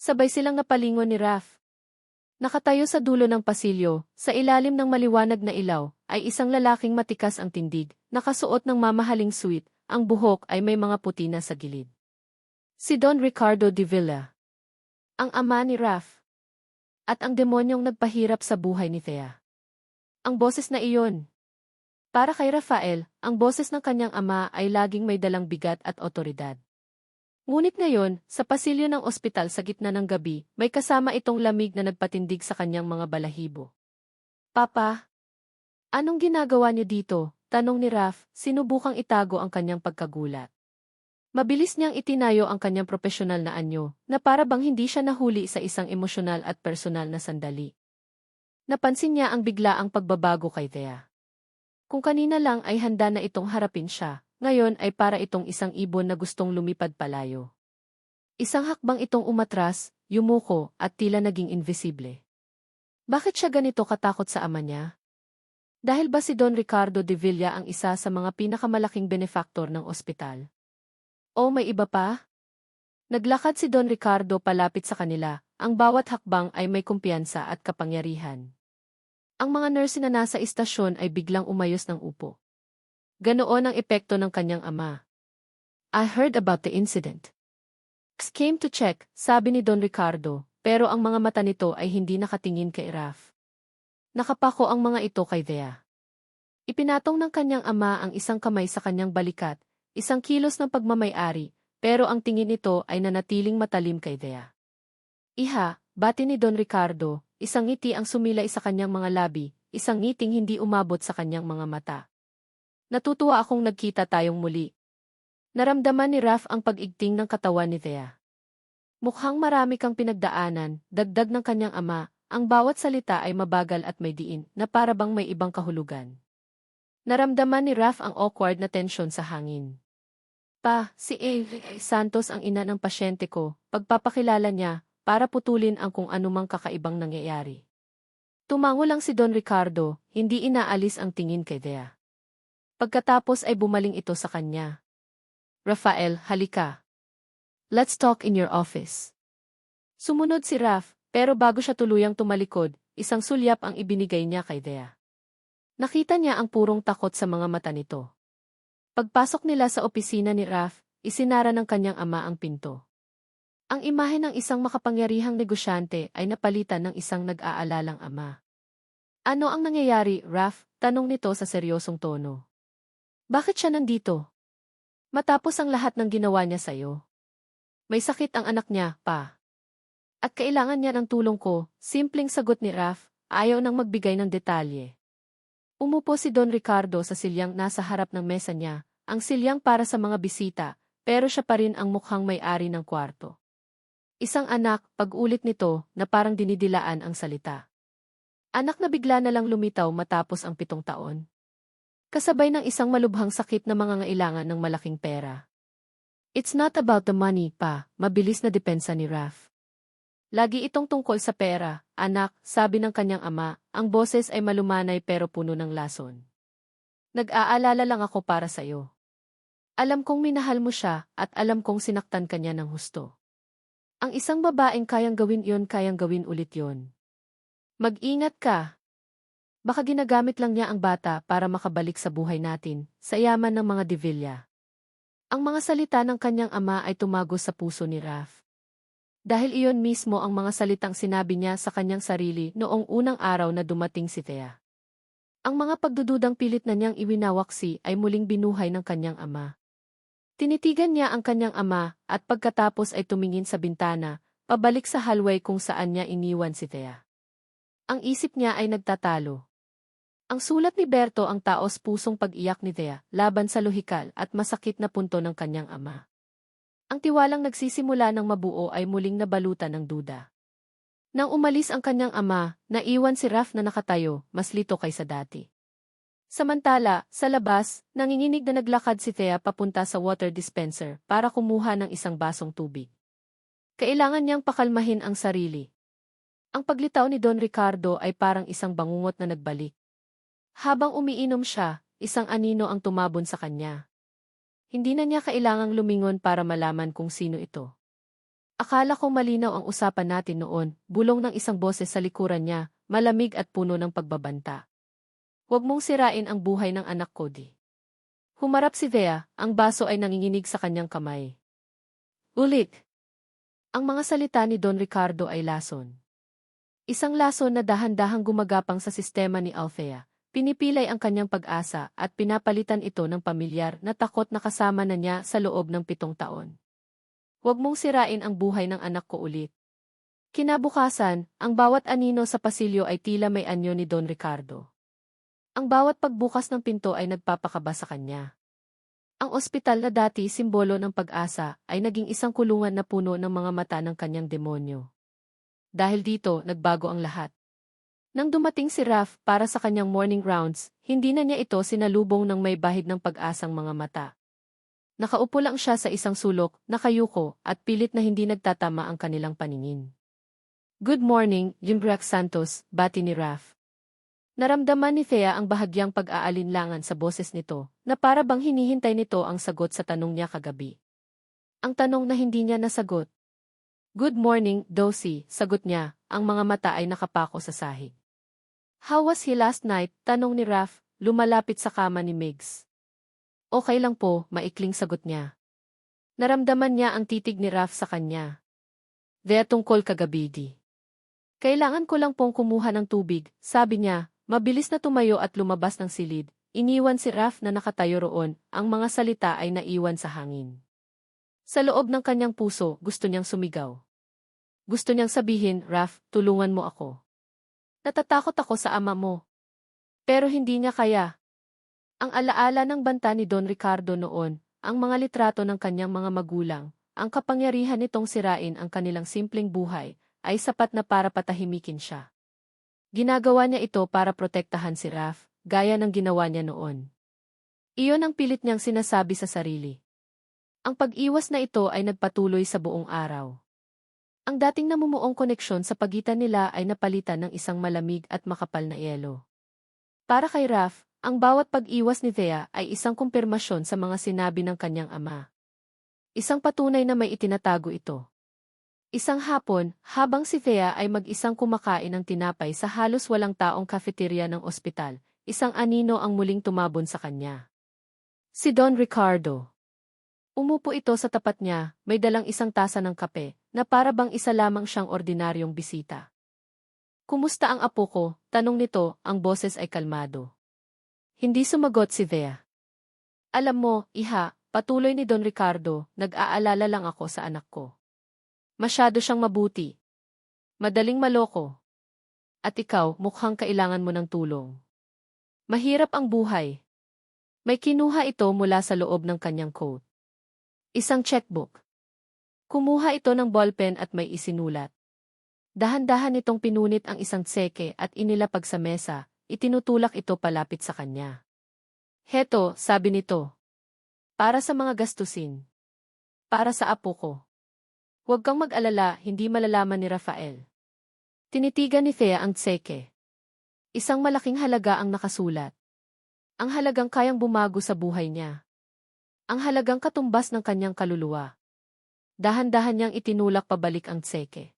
Sabay silang napalingon ni Raf. Nakatayo sa dulo ng pasilyo, sa ilalim ng maliwanag na ilaw, ay isang lalaking matikas ang tindig, nakasuot ng mamahaling suit, ang buhok ay may mga puti na sa gilid. Si Don Ricardo de Villa. Ang ama ni Raf. At ang demonyong nagpahirap sa buhay ni Thea. Ang boses na iyon. Para kay Rafael, ang boses ng kanyang ama ay laging may dalang bigat at otoridad. Ngunit ngayon, sa pasilyo ng ospital sa gitna ng gabi, may kasama itong lamig na nagpatindig sa kanyang mga balahibo. Papa? Anong ginagawa niyo dito? Tanong ni Raf, sinubukang itago ang kanyang pagkagulat. Mabilis niyang itinayo ang kanyang profesional na anyo, na para bang hindi siya nahuli sa isang emosyonal at personal na sandali. Napansin niya ang biglaang pagbabago kay Thea. Kung kanina lang ay handa na itong harapin siya, ngayon ay para itong isang ibon na gustong lumipad palayo. Isang hakbang itong umatras, yumuko, at tila naging invisible. Bakit siya ganito katakot sa ama niya? Dahil ba si Don Ricardo de Villa ang isa sa mga pinakamalaking benefactor ng ospital? O may iba pa? Naglakad si Don Ricardo palapit sa kanila, ang bawat hakbang ay may kumpiyansa at kapangyarihan. Ang mga nurse na nasa istasyon ay biglang umayos ng upo. Ganoon ang epekto ng kanyang ama. I heard about the incident. Came to check, sabi ni Don Ricardo, pero ang mga mata nito ay hindi nakatingin kay Raf. Nakapako ang mga ito kay Thea. Ipinatong ng kanyang ama ang isang kamay sa kanyang balikat, isang kilos ng pagmamay-ari, pero ang tingin nito ay nanatiling matalim kay Thea. Iha, bati ni Don Ricardo, isang ngiti ang sumilay sa kanyang mga labi, isang ngiting hindi umabot sa kanyang mga mata. Natutuwa akong nagkita tayong muli. Naramdaman ni Raf ang pag-igting ng katawan ni Thea. Mukhang marami kang pinagdaanan, dagdag ng kanyang ama, ang bawat salita ay mabagal at may diin, na para bang may ibang kahulugan. Naramdaman ni Raf ang awkward na tensyon sa hangin. Si Santos ang ina ng pasyente ko, pagpapakilala niya, para putulin ang kung anumang kakaibang nangyayari. Tumango lang si Don Ricardo, hindi inaalis ang tingin kay Thea. Pagkatapos ay bumaling ito sa kanya. Rafael, halika. Let's talk in your office. Sumunod si Raf, pero bago siya tuluyang tumalikod, isang sulyap ang ibinigay niya kay Thea. Nakita niya ang purong takot sa mga mata nito. Pagpasok nila sa opisina ni Raf, isinara ng kanyang ama ang pinto. Ang imahe ng isang makapangyarihang negosyante ay napalitan ng isang nag-aalalang ama. Ano ang nangyayari, Raf? Tanong nito sa seryosong tono. Bakit siya nandito? Matapos ang lahat ng ginawa niya sa'yo. May sakit ang anak niya, pa. At kailangan niya ng tulong ko, simpleng sagot ni Raf, ayaw nang magbigay ng detalye. Umupo si Don Ricardo sa silyang nasa harap ng mesa niya, ang silyang para sa mga bisita, pero siya pa rin ang mukhang may-ari ng kwarto. Isang anak, pag-ulit nito, na parang dinidilaan ang salita. Anak na bigla na lang lumitaw matapos ang 7 taon. Kasabay ng isang malubhang sakit na mangangailangan ng malaking pera. It's not about the money, pa, mabilis na depensa ni Raf. Lagi itong tungkol sa pera, anak, sabi ng kanyang ama, ang boses ay malumanay pero puno ng lason. Nag-aalala lang ako para sa'yo. Alam kong minahal mo siya at alam kong sinaktan ka niya ng husto. Ang isang babaeng kayang gawin ulit yon. Mag-ingat ka. Baka ginagamit lang niya ang bata para makabalik sa buhay natin, sa yaman ng mga De Villa. Ang mga salita ng kanyang ama ay tumagos sa puso ni Raf. Dahil iyon mismo ang mga salitang sinabi niya sa kanyang sarili noong unang araw na dumating si Thea. Ang mga pagdududang pilit na niyang iwinawaksi ay muling binuhay ng kanyang ama. Tinitigan niya ang kanyang ama at pagkatapos ay tumingin sa bintana, pabalik sa hallway kung saan niya iniwan si Thea. Ang isip niya ay nagtatalo. Ang sulat ni Berto ang taos-pusong pag-iyak ni Thea laban sa lohikal at masakit na punto ng kanyang ama. Ang tiwalang nagsisimula ng mabuo ay muling nabalutan ng duda. Nang umalis ang kanyang ama, naiwan si Raf na nakatayo, mas lito kaysa dati. Samantala, sa labas, nanginginig na naglakad si Thea papunta sa water dispenser para kumuha ng isang basong tubig. Kailangan niyang pakalmahin ang sarili. Ang paglitaw ni Don Ricardo ay parang isang bangungot na nagbalik. Habang umiinom siya, isang anino ang tumabon sa kanya. Hindi na niya kailangang lumingon para malaman kung sino ito. Akala ko malinaw ang usapan natin noon, bulong ng isang boses sa likuran niya, malamig at puno ng pagbabanta. Huwag mong sirain ang buhay ng anak ko, di. Humarap si Thea, ang baso ay nanginginig sa kanyang kamay. Ulit! Ang mga salita ni Don Ricardo ay lason. Isang lason na dahan-dahang gumagapang sa sistema ni Althea. Pinipilay ang kanyang pag-asa at pinapalitan ito ng pamilyar na takot na kasama na niya sa loob ng 7 taon. Huwag mong sirain ang buhay ng anak ko ulit. Kinabukasan, ang bawat anino sa pasilyo ay tila may anyo ni Don Ricardo. Ang bawat pagbukas ng pinto ay nagpapakaba sa kanya. Ang ospital na dati simbolo ng pag-asa ay naging isang kulungan na puno ng mga mata ng kanyang demonyo. Dahil dito, nagbago ang lahat. Nang dumating si Raf para sa kanyang morning rounds, hindi na niya ito sinalubong ng may bahid ng pag-asang mga mata. Nakaupo lang siya sa isang sulok, nakayuko, at pilit na hindi nagtatama ang kanilang paningin. Good morning, Jimbrax Santos, bati ni Raf. Naramdaman ni Thea ang bahagyang pag-aalinlangan sa boses nito, na para bang hinihintay nito ang sagot sa tanong niya kagabi. Ang tanong na hindi niya nasagot. Good morning, Dosie, sagot niya, ang mga mata ay nakapako sa sahig. How was he last night? Tanong ni Raf, lumalapit sa kama ni Migs. Okay lang po, maikling sagot niya. Naramdaman niya ang titig ni Raf sa kanya. Thea tungkol kagabi di. Kailangan ko lang pong kumuha ng tubig, sabi niya, mabilis na tumayo at lumabas ng silid. Iniwan si Raf na nakatayo roon, ang mga salita ay naiwan sa hangin. Sa loob ng kanyang puso, gusto niyang sumigaw. Gusto niyang sabihin, Raf, tulungan mo ako. Natatakot ako sa ama mo. Pero hindi niya kaya. Ang alaala ng banta ni Don Ricardo noon, ang mga litrato ng kanyang mga magulang, ang kapangyarihan nitong sirain ang kanilang simpleng buhay, ay sapat na para patahimikin siya. Ginagawa niya ito para protektahan si Raf, gaya ng ginawa niya noon. Iyon ang pilit niyang sinasabi sa sarili. Ang pag-iwas na ito ay nagpatuloy sa buong araw. Ang dating namumuong koneksyon sa pagitan nila ay napalitan ng isang malamig at makapal na yelo. Para kay Raf, ang bawat pag-iwas ni Thea ay isang kumpirmasyon sa mga sinabi ng kanyang ama. Isang patunay na may itinatago ito. Isang hapon, habang si Thea ay mag-isang kumakain ng tinapay sa halos walang taong cafeteria ng ospital, isang anino ang muling tumabon sa kanya. Si Don Ricardo. Umupo ito sa tapat niya, may dalang isang tasa ng kape, na para bang isa lamang siyang ordinaryong bisita. Kumusta ang apo ko? Tanong nito, ang boses ay kalmado. Hindi sumagot si Thea. Alam mo, iha, patuloy ni Don Ricardo, nag-aalala lang ako sa anak ko. Masyado siyang mabuti. Madaling maloko. At ikaw, mukhang kailangan mo ng tulong. Mahirap ang buhay. May kinuha ito mula sa loob ng kanyang coat. Isang checkbook. Kumuha ito ng ballpen at may isinulat. Dahan-dahan itong pinunit ang isang tseke at inilapag sa mesa, itinutulak ito palapit sa kanya. Heto, sabi nito. Para sa mga gastusin. Para sa apo ko. Huwag kang mag-alala, hindi malalaman ni Rafael. Tinitigan ni Thea ang tseke. Isang malaking halaga ang nakasulat. Ang halagang kayang bumago sa buhay niya. Ang halagang katumbas ng kanyang kaluluwa. Dahan-dahan niyang itinulak pabalik ang tseke.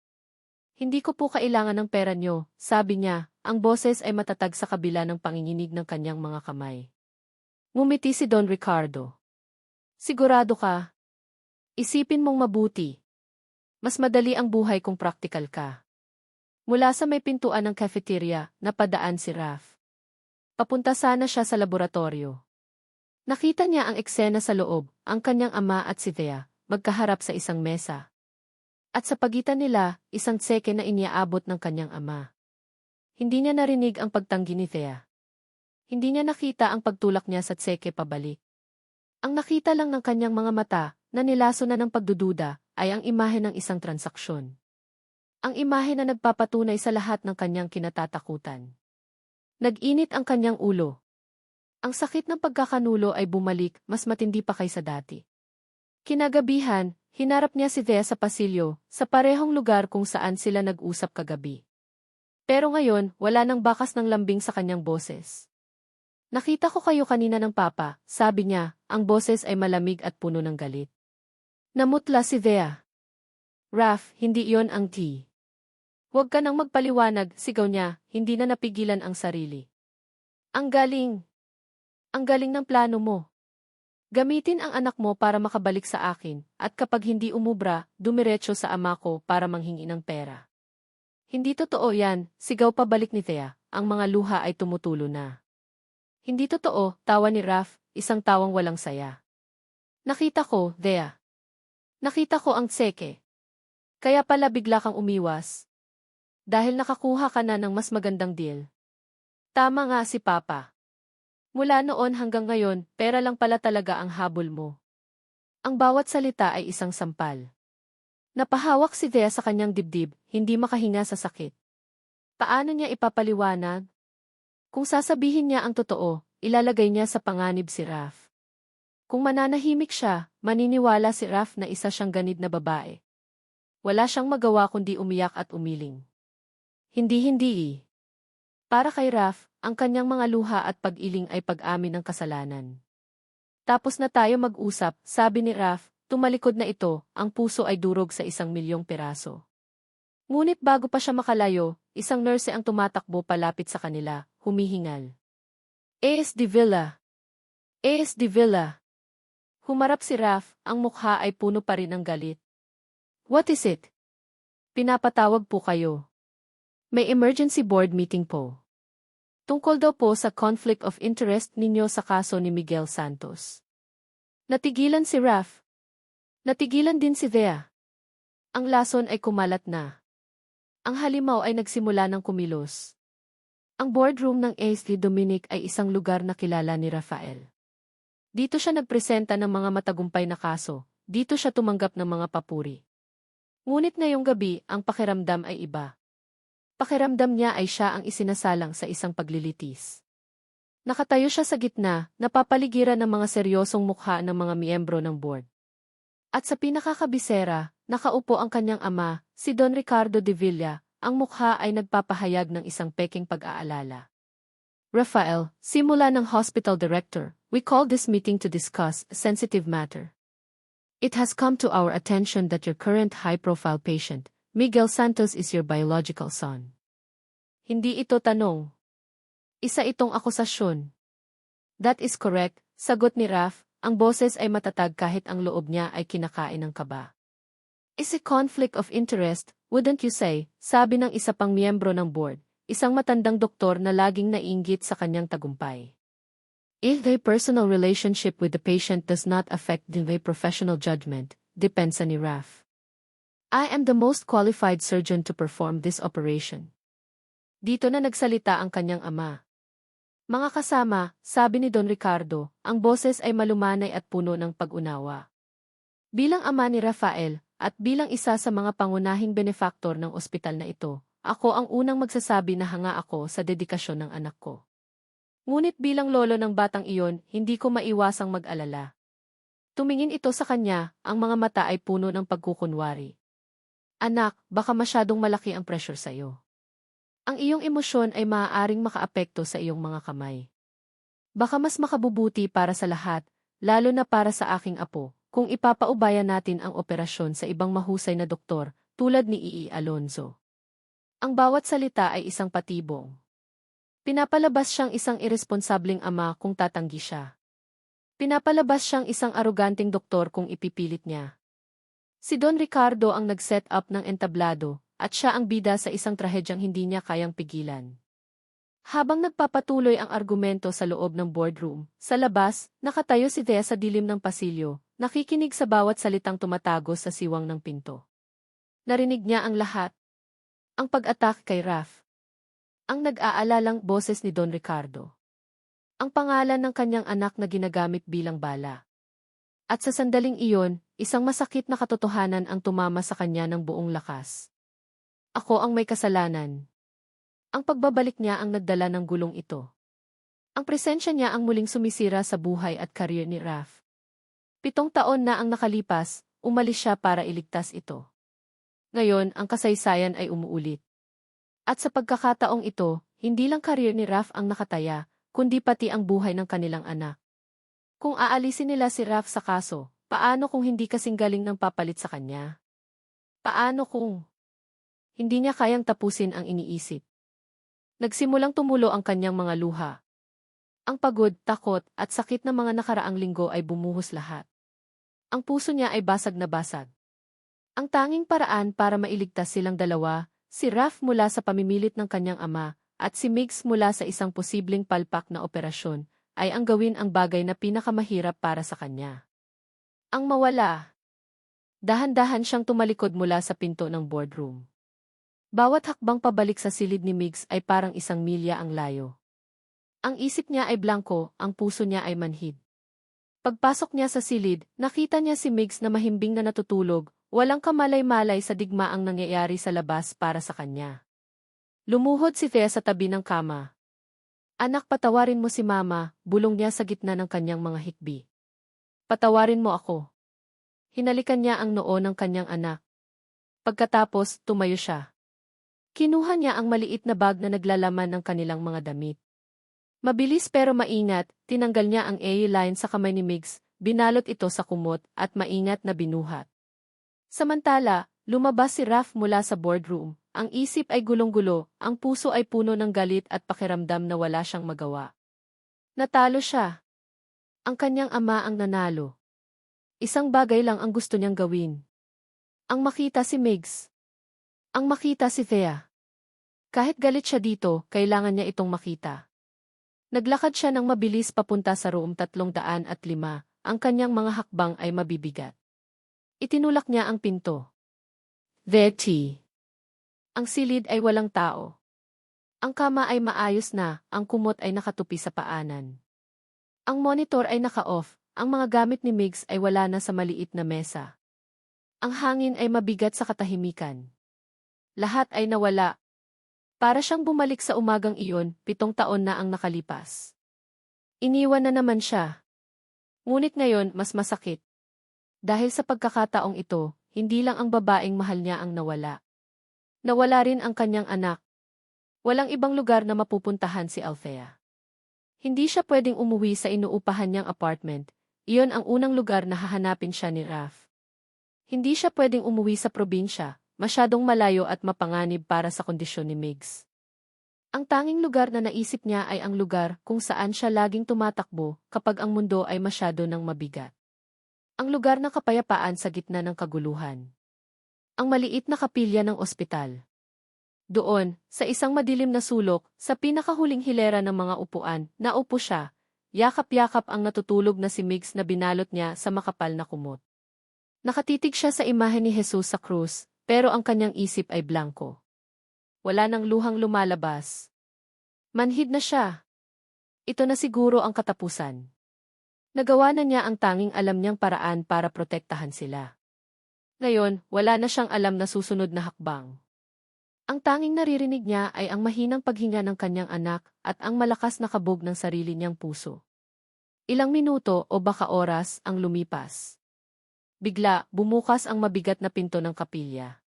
Hindi ko po kailangan ng pera niyo, sabi niya, ang boses ay matatag sa kabila ng panginginig ng kanyang mga kamay. Ngumiti si Don Ricardo. Sigurado ka? Isipin mong mabuti. Mas madali ang buhay kung praktikal ka. Mula sa may pintuan ng cafeteria, napadaan si Raph. Papunta sana siya sa laboratorio. Nakita niya ang eksena sa loob, ang kanyang ama at si Thea, magkaharap sa isang mesa. At sa pagitan nila, isang tseke na iniaabot ng kanyang ama. Hindi niya narinig ang pagtanggi ni Thea. Hindi niya nakita ang pagtulak niya sa tseke pabalik. Ang nakita lang ng kanyang mga mata, na nilaso na ng pagdududa, ay ang imahe ng isang transaksyon. Ang imahe na nagpapatunay sa lahat ng kanyang kinatatakutan. Nag-init ang kanyang ulo. Ang sakit ng pagkakanulo ay bumalik, mas matindi pa kaysa dati. Kinagabihan, hinarap niya si Thea sa pasilyo, sa parehong lugar kung saan sila nag-usap kagabi. Pero ngayon, wala nang bakas ng lambing sa kanyang boses. Nakita ko kayo kanina ng papa, sabi niya, ang boses ay malamig at puno ng galit. Namutla si Thea. Raph, hindi iyon ang tea. Huwag ka nang magpaliwanag, sigaw niya, hindi na napigilan ang sarili. Ang galing! Ang galing ng plano mo. Gamitin ang anak mo para makabalik sa akin, at kapag hindi umubra, dumiretso sa ama ko para manghingi ng pera. Hindi totoo yan, sigaw pabalik ni Thea, ang mga luha ay tumutulo na. Hindi totoo, tawa ni Raph, isang tawang walang saya. Nakita ko, Thea. Nakita ko ang tseke. Kaya pala bigla kang umiwas. Dahil nakakuha ka na ng mas magandang deal. Tama nga si Papa. Mula noon hanggang ngayon, pera lang pala talaga ang habol mo. Ang bawat salita ay isang sampal. Napahawak si Thea sa kanyang dibdib, hindi makahinga sa sakit. Paano niya ipapaliwanag? Kung sasabihin niya ang totoo, ilalagay niya sa panganib si Raph. Kung mananahimik siya, maniniwala si Raph na isa siyang ganid na babae. Wala siyang magawa kundi umiyak at umiling. Hindi. Para kay Raph, ang kanyang mga luha at pag-iling ay pag-amin ng kasalanan. Tapos na tayo mag-usap, sabi ni Raph, tumalikod na ito, ang puso ay durog sa 1,000,000 piraso. Ngunit bago pa siya makalayo, isang nurse ang tumatakbo palapit sa kanila, humihingal. A.S. Davila! A.S. Davila! Humarap si Raph, ang mukha ay puno pa rin ng galit. What is it? Pinapatawag po kayo. May emergency board meeting po. Tungkol daw po sa conflict of interest ninyo sa kaso ni Miguel Santos. Natigilan si Raph. Natigilan din si Thea. Ang lason ay kumalat na. Ang halimaw ay nagsimula ng kumilos. Ang boardroom ng ASD Dominic ay isang lugar na kilala ni Rafael. Dito siya nagpresenta ng mga matagumpay na kaso, dito siya tumanggap ng mga papuri. Ngunit ngayong gabi, ang pakiramdam ay iba. Pakiramdam niya ay siya ang isinasalang sa isang paglilitis. Nakatayo siya sa gitna, napapaligiran ng mga seryosong mukha ng mga miyembro ng board. At sa pinakakabisera, nakaupo ang kanyang ama, si Don Ricardo de Villa, ang mukha ay nagpapahayag ng isang peking pag-aalala. Rafael, simula ng hospital director, we called this meeting to discuss a sensitive matter. It has come to our attention that your current high-profile patient, Miguel Santos, is your biological son. Hindi ito tanong. Isa itong akusasyon. That is correct, sagot ni Raph, ang boses ay matatag kahit ang loob niya ay kinakain ng kaba. Is a conflict of interest, wouldn't you say, sabi ng isa pang miyembro ng board, isang matandang doktor na laging naiinggit sa kanyang tagumpay. If their personal relationship with the patient does not affect their professional judgment, depensa ni Raf. I am the most qualified surgeon to perform this operation. Dito na nagsalita ang kanyang ama. Mga kasama, sabi ni Don Ricardo, ang boses ay malumanay at puno ng pag-unawa. Bilang ama ni Rafael, at bilang isa sa mga pangunahing benefactor ng ospital na ito, ako ang unang magsasabi na hanga ako sa dedikasyon ng anak ko. Ngunit bilang lolo ng batang iyon, hindi ko maiwasang mag-alala. Tumingin ito sa kanya, ang mga mata ay puno ng pagkukunwari. Anak, baka masyadong malaki ang pressure sa iyo. Ang iyong emosyon ay maaaring makaapekto sa iyong mga kamay. Baka mas makabubuti para sa lahat, lalo na para sa aking apo, kung ipapaubaya natin ang operasyon sa ibang mahusay na doktor, tulad ni Ii Alonzo. Ang bawat salita ay isang patibong. Pinapalabas siyang isang irresponsableng ama kung tatanggi siya. Pinapalabas siyang isang aruganting doktor kung ipipilit niya. Si Don Ricardo ang nag-set up ng entablado, at siya ang bida sa isang trahedyang hindi niya kayang pigilan. Habang nagpapatuloy ang argumento sa loob ng boardroom, sa labas, nakatayo si Thea sa dilim ng pasilyo, nakikinig sa bawat salitang tumatagos sa siwang ng pinto. Narinig niya ang lahat. Ang pag-attack kay Raf. Ang nag-aalalang boses ni Don Ricardo. Ang pangalan ng kanyang anak na ginagamit bilang bala. At sa sandaling iyon, isang masakit na katotohanan ang tumama sa kanya ng buong lakas. Ako ang may kasalanan. Ang pagbabalik niya ang nagdala ng gulong ito. Ang presensya niya ang muling sumisira sa buhay at career ni Raf. 7 taon na ang nakalipas, umalis siya para iligtas ito. Ngayon, ang kasaysayan ay umuulit. At sa pagkakataong ito, hindi lang career ni Raf ang nakataya, kundi pati ang buhay ng kanilang anak. Kung aalisin nila si Raf sa kaso, paano kung hindi kasing galing ng papalit sa kanya? Paano kung hindi niya kayang tapusin ang iniisip? Nagsimulang tumulo ang kanyang mga luha. Ang pagod, takot, at sakit ng mga nakaraang linggo ay bumuhos lahat. Ang puso niya ay basag na basag. Ang tanging paraan para mailigtas silang dalawa, si Raf mula sa pamimilit ng kanyang ama, at si Migs mula sa isang posibleng palpak na operasyon, ay ang gawin ang bagay na pinakamahirap para sa kanya. Ang mawala. Dahan-dahan siyang tumalikod mula sa pinto ng boardroom. Bawat hakbang pabalik sa silid ni Migs ay parang 1 milya ang layo. Ang isip niya ay blanko, ang puso niya ay manhid. Pagpasok niya sa silid, nakita niya si Migs na mahimbing na natutulog, walang kamalay-malay sa digmaang nangyayari sa labas para sa kanya. Lumuhod si Thea sa tabi ng kama. Anak, patawarin mo si Mama, bulong niya sa gitna ng kanyang mga hikbi. Patawarin mo ako. Hinalikan niya ang noo ng kanyang anak. Pagkatapos, tumayo siya. Kinuha niya ang maliit na bag na naglalaman ng kanilang mga damit. Mabilis pero maingat, tinanggal niya ang A-line sa kamay ni Migs, binalot ito sa kumot at maingat na binuhat. Samantala, lumabas si Raf mula sa boardroom. Ang isip ay gulong-gulo, ang puso ay puno ng galit at pakiramdam na wala siyang magawa. Natalo siya. Ang kanyang ama ang nanalo. Isang bagay lang ang gusto niyang gawin. Ang makita si Migs. Ang makita si Thea. Kahit galit siya dito, kailangan niya itong makita. Naglakad siya ng mabilis papunta sa room 305, ang kanyang mga hakbang ay mabibigat. Itinulak niya ang pinto. Betty. Ang silid ay walang tao. Ang kama ay maayos na, ang kumot ay nakatupi sa paanan. Ang monitor ay naka-off, ang mga gamit ni Migs ay wala na sa maliit na mesa. Ang hangin ay mabigat sa katahimikan. Lahat ay nawala. Para siyang bumalik sa umagang iyon, 7 taon na ang nakalipas. Iniwan na naman siya. Ngunit ngayon, mas masakit. Dahil sa pagkakataong ito, hindi lang ang babaeng mahal niya ang nawala. Nawala rin ang kanyang anak. Walang ibang lugar na mapupuntahan si Althea. Hindi siya pwedeng umuwi sa inuupahan niyang apartment, iyon ang unang lugar na hahanapin siya ni Raf. Hindi siya pwedeng umuwi sa probinsya, masyadong malayo at mapanganib para sa kondisyon ni Migs. Ang tanging lugar na naisip niya ay ang lugar kung saan siya laging tumatakbo kapag ang mundo ay masyado ng mabigat. Ang lugar ng kapayapaan sa gitna ng kaguluhan. Ang maliit na kapilya ng ospital. Doon, sa isang madilim na sulok, sa pinakahuling hilera ng mga upuan, naupo siya, yakap-yakap ang natutulog na si Migs na binalot niya sa makapal na kumot. Nakatitig siya sa imahe ni Jesus sa krus, pero ang kanyang isip ay blanko. Wala nang luhang lumalabas. Manhid na siya. Ito na siguro ang katapusan. Nagawa na niya ang tanging alam niyang paraan para protektahan sila. Ngayon, wala na siyang alam na susunod na hakbang. Ang tanging naririnig niya ay ang mahinang paghinga ng kanyang anak at ang malakas na kabog ng sarili niyang puso. Ilang minuto o baka oras ang lumipas. Bigla, bumukas ang mabigat na pinto ng kapilya.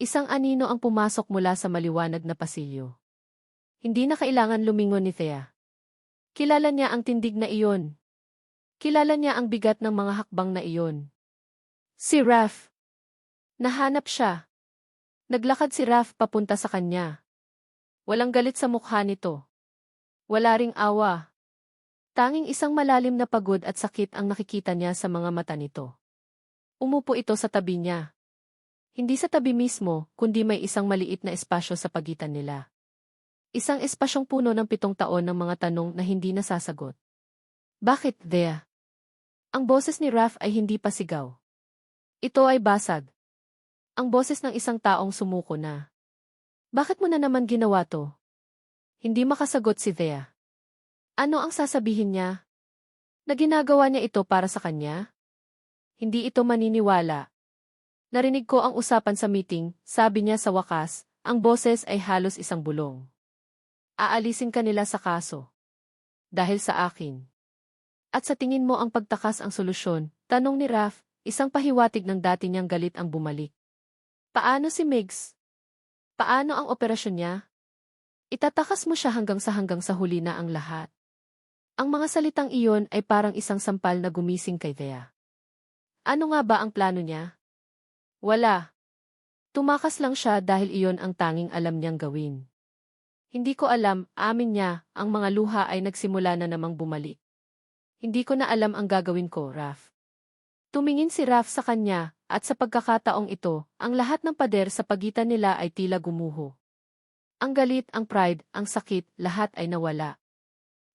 Isang anino ang pumasok mula sa maliwanag na pasilyo. Hindi na kailangan lumingon ni Thea. Kilala niya ang tindig na iyon. Kilala niya ang bigat ng mga hakbang na iyon. Si Raph. Nahanap siya. Naglakad si Raph papunta sa kanya. Walang galit sa mukha nito. Wala ring awa. Tanging isang malalim na pagod at sakit ang nakikita niya sa mga mata nito. Umupo ito sa tabi niya. Hindi sa tabi mismo, kundi may isang maliit na espasyo sa pagitan nila. Isang espasyong puno ng 7 taon ng mga tanong na hindi nasasagot. Bakit, Thea? Ang boses ni Raph ay hindi pa sigaw. Ito ay basag. Ang boses ng isang taong sumuko na. Bakit mo na naman ginawa to? Hindi makasagot si Thea. Ano ang sasabihin niya? Na ginagawa niya ito para sa kanya? Hindi ito maniniwala. Narinig ko ang usapan sa meeting, sabi niya sa wakas, ang boses ay halos isang bulong. Aalisin ka nila sa kaso. Dahil sa akin. At sa tingin mo ang pagtakas ang solusyon, tanong ni Raph, isang pahiwatig ng dati niyang galit ang bumalik. Paano si Migs? Paano ang operasyon niya? Itatakas mo siya hanggang sa huli na ang lahat. Ang mga salitang iyon ay parang isang sampal na gumising kay Thea. Ano nga ba ang plano niya? Wala. Tumakas lang siya dahil iyon ang tanging alam niyang gawin. Hindi ko alam, amin niya, ang mga luha ay nagsimula na namang bumalik. Hindi ko na alam ang gagawin ko, Raph. Tumingin si Raph sa kanya, at sa pagkakataong ito, ang lahat ng pader sa pagitan nila ay tila gumuho. Ang galit, ang pride, ang sakit, lahat ay nawala.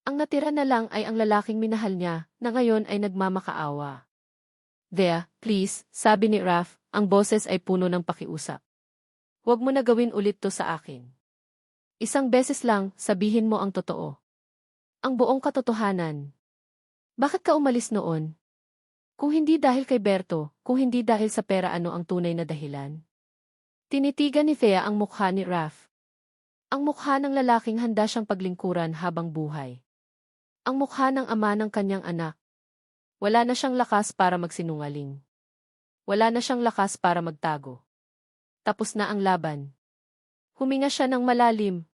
Ang natira na lang ay ang lalaking minahal niya, na ngayon ay nagmamakaawa. Thea, please, sabi ni Raph, ang boses ay puno ng pakiusap. Huwag mo na gawin ulit to sa akin. Isang beses lang, sabihin mo ang totoo. Ang buong katotohanan. Bakit ka umalis noon? Kung hindi dahil kay Berto, kung hindi dahil sa pera, ano ang tunay na dahilan? Tinitigan ni Thea ang mukha ni Raph. Ang mukha ng lalaking handa siyang paglingkuran habang buhay. Ang mukha ng ama ng kanyang anak. Wala na siyang lakas para magsinungaling. Wala na siyang lakas para magtago. Tapos na ang laban. Huminga siya ng malalim.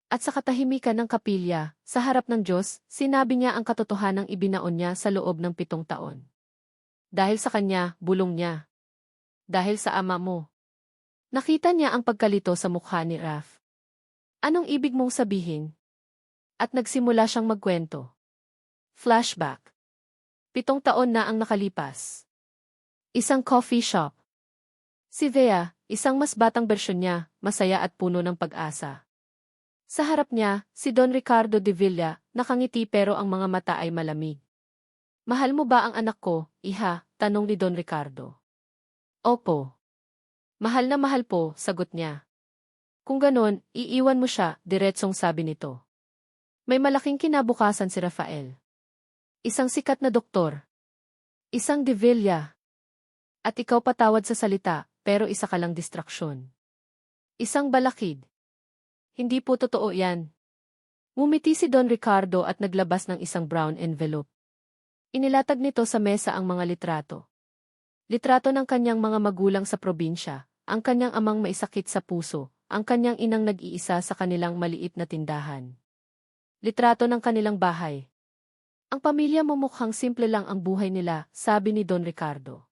At sa katahimikan ng kapilya, sa harap ng Diyos, sinabi niya ang katotohanang ibinaon niya sa loob ng 7 taon. Dahil sa kanya, bulong niya. Dahil sa ama mo. Nakita niya ang pagkalito sa mukha ni Raph. Anong ibig mong sabihin? At nagsimula siyang magkwento. Flashback. 7 taon na ang nakalipas. Isang coffee shop. Si Thea, isang mas batang bersyon niya, masaya at puno ng pag-asa. Sa harap niya, si Don Ricardo de Villa, nakangiti pero ang mga mata ay malamig. Mahal mo ba ang anak ko, iha? Tanong ni Don Ricardo. Opo. Mahal na mahal po, sagot niya. Kung ganon, iiwan mo siya, diretsong sabi nito. May malaking kinabukasan si Rafael. Isang sikat na doktor. Isang de Villa. At ikaw patawad sa salita, pero isa ka lang distraksyon. Isang balakid. Hindi po totoo yan. Ngumiti si Don Ricardo at naglabas ng isang brown envelope. Inilatag nito sa mesa ang mga litrato. Litrato ng kanyang mga magulang sa probinsya, ang kanyang amang maisakit sa puso, ang kanyang inang nag-iisa sa kanilang maliit na tindahan. Litrato ng kanilang bahay. Ang pamilya mo mukhang simple lang ang buhay nila, sabi ni Don Ricardo.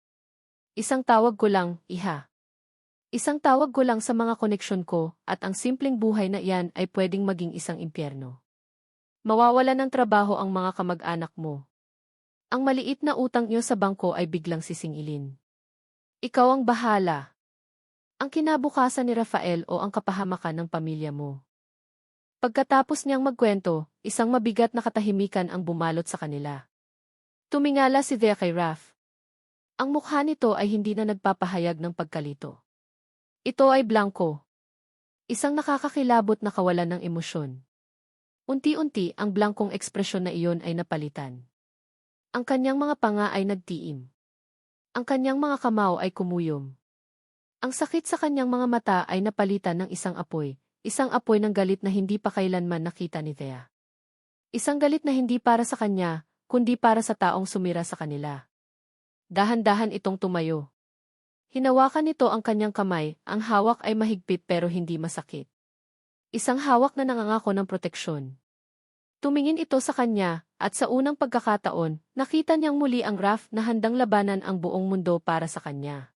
Isang tawag ko lang, iha. Isang tawag ko lang sa mga koneksyon ko, at ang simpleng buhay na iyan ay pwedeng maging isang impyerno. Mawawala ng trabaho ang mga kamag-anak mo. Ang maliit na utang niyo sa bangko ay biglang sisingilin. Ikaw ang bahala. Ang kinabukasan ni Rafael o ang kapahamakan ng pamilya mo. Pagkatapos niyang magkwento, isang mabigat na katahimikan ang bumalot sa kanila. Tumingala si Thea kay Raph. Ang mukha nito ay hindi na nagpapahayag ng pagkalito. Ito ay blanko. Isang nakakakilabot na kawalan ng emosyon. Unti-unti ang blankong ekspresyon na iyon ay napalitan. Ang kanyang mga panga ay nagtiim. Ang kanyang mga kamao ay kumuyom. Ang sakit sa kanyang mga mata ay napalitan ng isang apoy ng galit na hindi pa kailanman nakita ni Thea. Isang galit na hindi para sa kanya, kundi para sa taong sumira sa kanila. Dahan-dahan itong tumayo. Hinawakan nito ang kanyang kamay, ang hawak ay mahigpit pero hindi masakit. Isang hawak na nangangako ng proteksyon. Tumingin ito sa kanya, at sa unang pagkakataon, nakita niyang muli ang Raph na handang labanan ang buong mundo para sa kanya.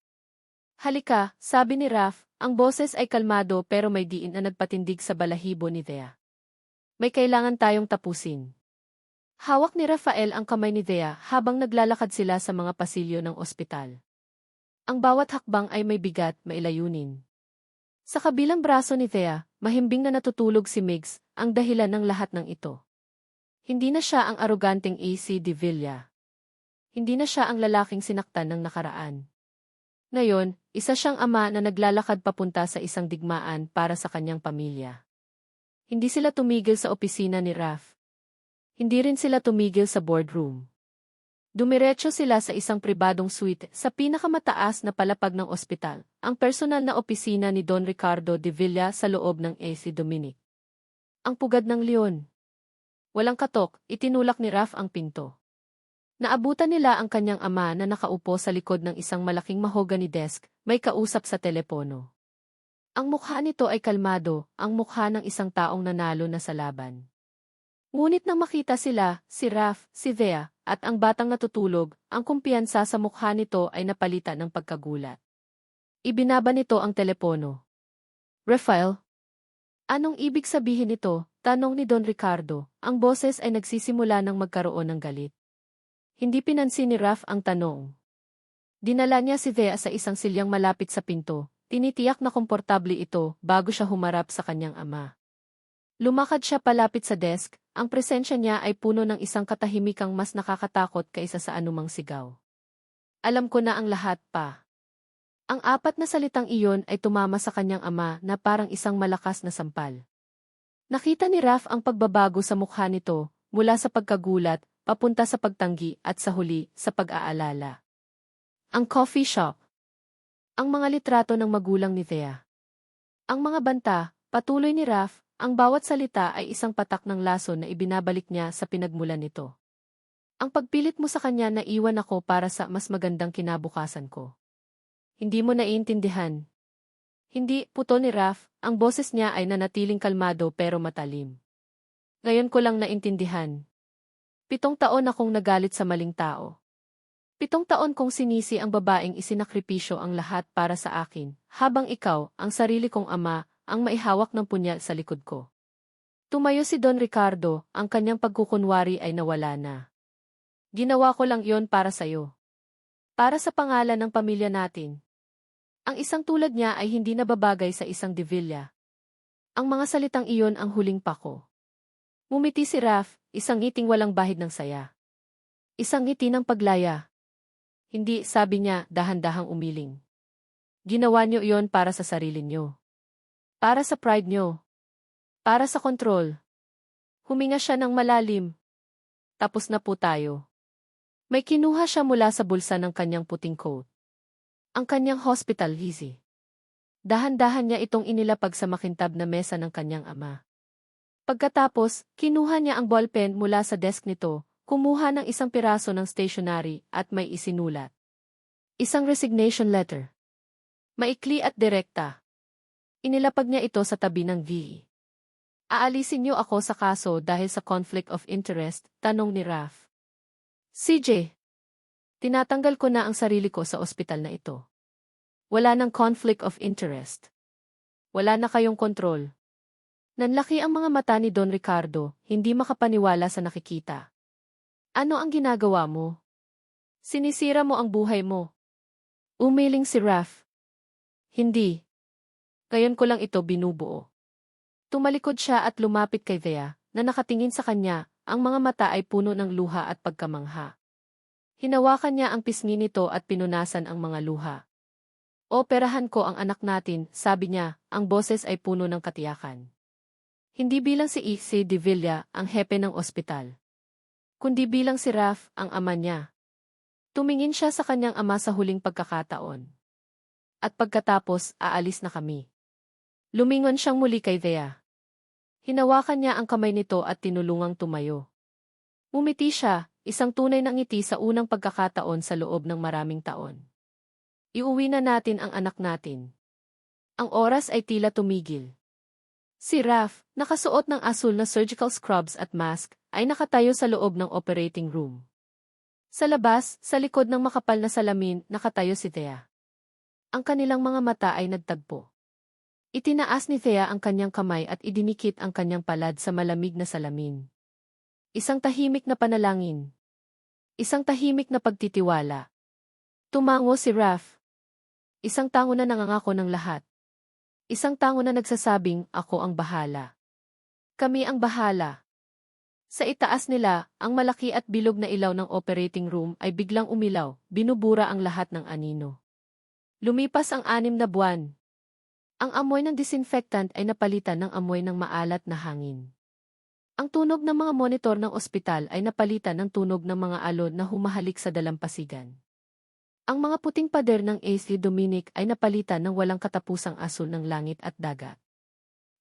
Halika, sabi ni Raph, ang boses ay kalmado pero may diin na nagpatindig sa balahibo ni Thea. May kailangan tayong tapusin. Hawak ni Rafael ang kamay ni Thea habang naglalakad sila sa mga pasilyo ng ospital. Ang bawat hakbang ay may bigat, may layunin. Sa kabilang braso ni Thea, mahimbing na natutulog si Migs, ang dahilan ng lahat ng ito. Hindi na siya ang aroganteng AC de Villa. Hindi na siya ang lalaking sinaktan ng nakaraan. Ngayon, isa siyang ama na naglalakad papunta sa isang digmaan para sa kanyang pamilya. Hindi sila tumigil sa opisina ni Raph. Hindi rin sila tumigil sa boardroom. Dumiretso sila sa isang pribadong suite sa pinakamataas na palapag ng ospital, ang personal na opisina ni Don Ricardo de Villa sa loob ng AC Dominic. Ang pugad ng leon. Walang katok, itinulak ni Raph ang pinto. Naabutan nila ang kanyang ama na nakaupo sa likod ng isang malaking mahogany desk, may kausap sa telepono. Ang mukha nito ay kalmado, ang mukha ng isang taong nanalo na sa laban. Ngunit nang makita sila, si Raph, si Thea, at ang batang natutulog, ang kumpiyansa sa mukha nito ay napalitan ng pagkagulat. Ibinaba nito ang telepono. Rafael? Anong ibig sabihin nito? Tanong ni Don Ricardo. Ang boses ay nagsisimula ng magkaroon ng galit. Hindi pinansin ni Raph ang tanong. Dinala niya si Thea sa isang silyang malapit sa pinto. Tinitiyak na komportable ito bago siya humarap sa kanyang ama. Lumakad siya palapit sa desk, ang presensya niya ay puno ng isang katahimikang mas nakakatakot kaysa sa anumang sigaw. Alam ko na ang lahat pa. Ang apat na salitang iyon ay tumama sa kanyang ama na parang isang malakas na sampal. Nakita ni Raph ang pagbabago sa mukha nito, mula sa pagkagulat, papunta sa pagtanggi at sa huli, sa pag-aalala. Ang coffee shop. Ang mga litrato ng magulang ni Thea. Ang mga banta, patuloy ni Raph, ang bawat salita ay isang patak ng lason na ibinabalik niya sa pinagmulan nito. Ang pagpilit mo sa kanya na iwan ako para sa mas magandang kinabukasan ko. Hindi mo naiintindihan. Hindi, puto ni Raph, ang boses niya ay nanatiling kalmado pero matalim. Ngayon ko lang naintindihan. 7 taon akong nagalit sa maling tao. 7 taon kong sinisi ang babaeng isinakripisyo ang lahat para sa akin, habang ikaw, ang sarili kong ama, ang maihawak ng punyal sa likod ko. Tumayo si Don Ricardo, ang kanyang pagkukunwari ay nawala na. Ginawa ko lang yon para sa'yo. Para sa pangalan ng pamilya natin. Ang isang tulad niya ay hindi nababagay sa isang de Villa. Ang mga salitang iyon ang huling pako. Ngumiti si Raph, isang ngiting walang bahid ng saya. Isang ngiti ng paglaya. Hindi, sabi niya, dahan-dahang umiling. Ginawa niyo iyon para sa sarili niyo. Para sa pride niyo. Para sa kontrol. Huminga siya ng malalim. Tapos na po tayo. May kinuha siya mula sa bulsa ng kanyang puting coat. Ang kanyang hospital easy. Dahan-dahan niya itong inilapag sa makintab na mesa ng kanyang ama. Pagkatapos, kinuha niya ang ballpen mula sa desk nito, kumuha ng isang piraso ng stationery at may isinulat. Isang resignation letter. Maikli at direkta. Inilapag niya ito sa tabi ng VE. Aalisin niyo ako sa kaso dahil sa conflict of interest, tanong ni Raph. CJ. Tinatanggal ko na ang sarili ko sa ospital na ito. Wala nang conflict of interest. Wala na kayong kontrol. Nanlaki ang mga mata ni Don Ricardo, hindi makapaniwala sa nakikita. Ano ang ginagawa mo? Sinisira mo ang buhay mo. Umiling si Raph. Hindi. Ngayon ko lang ito binubuo. Tumalikod siya at lumapit kay Thea, na nakatingin sa kanya, ang mga mata ay puno ng luha at pagkamangha. Hinawakan niya ang pisngi nito at pinunasan ang mga luha. Operahan ko ang anak natin, sabi niya, ang boses ay puno ng katiyakan. Hindi bilang si E.C. de Villa, ang hepe ng ospital, kundi bilang si Raf, ang ama niya. Tumingin siya sa kanyang ama sa huling pagkakataon. At pagkatapos, aalis na kami. Lumingon siyang muli kay Thea. Hinawakan niya ang kamay nito at tinulungang tumayo. Umiti siya, isang tunay na ngiti sa unang pagkakataon sa loob ng maraming taon. Iuwi na natin ang anak natin. Ang oras ay tila tumigil. Si Raf, nakasuot ng asul na surgical scrubs at mask, ay nakatayo sa loob ng operating room. Sa labas, sa likod ng makapal na salamin, nakatayo si Thea. Ang kanilang mga mata ay nagtagpo. Itinaas ni Thea ang kanyang kamay at idinikit ang kanyang palad sa malamig na salamin. Isang tahimik na panalangin. Isang tahimik na pagtitiwala. Tumango si Raf. Isang tango na nangangako ng lahat. Isang tango na nagsasabing, ako ang bahala. Kami ang bahala. Sa itaas nila, ang malaki at bilog na ilaw ng operating room ay biglang umilaw, binubura ang lahat ng anino. Lumipas ang 6 na buwan. Ang amoy ng disinfectant ay napalitan ng amoy ng maalat na hangin. Ang tunog ng mga monitor ng ospital ay napalitan ng tunog ng mga alon na humahalik sa dalampasigan. Ang mga puting pader ng AC Dominic ay napalitan ng walang katapusang asul ng langit at dagat.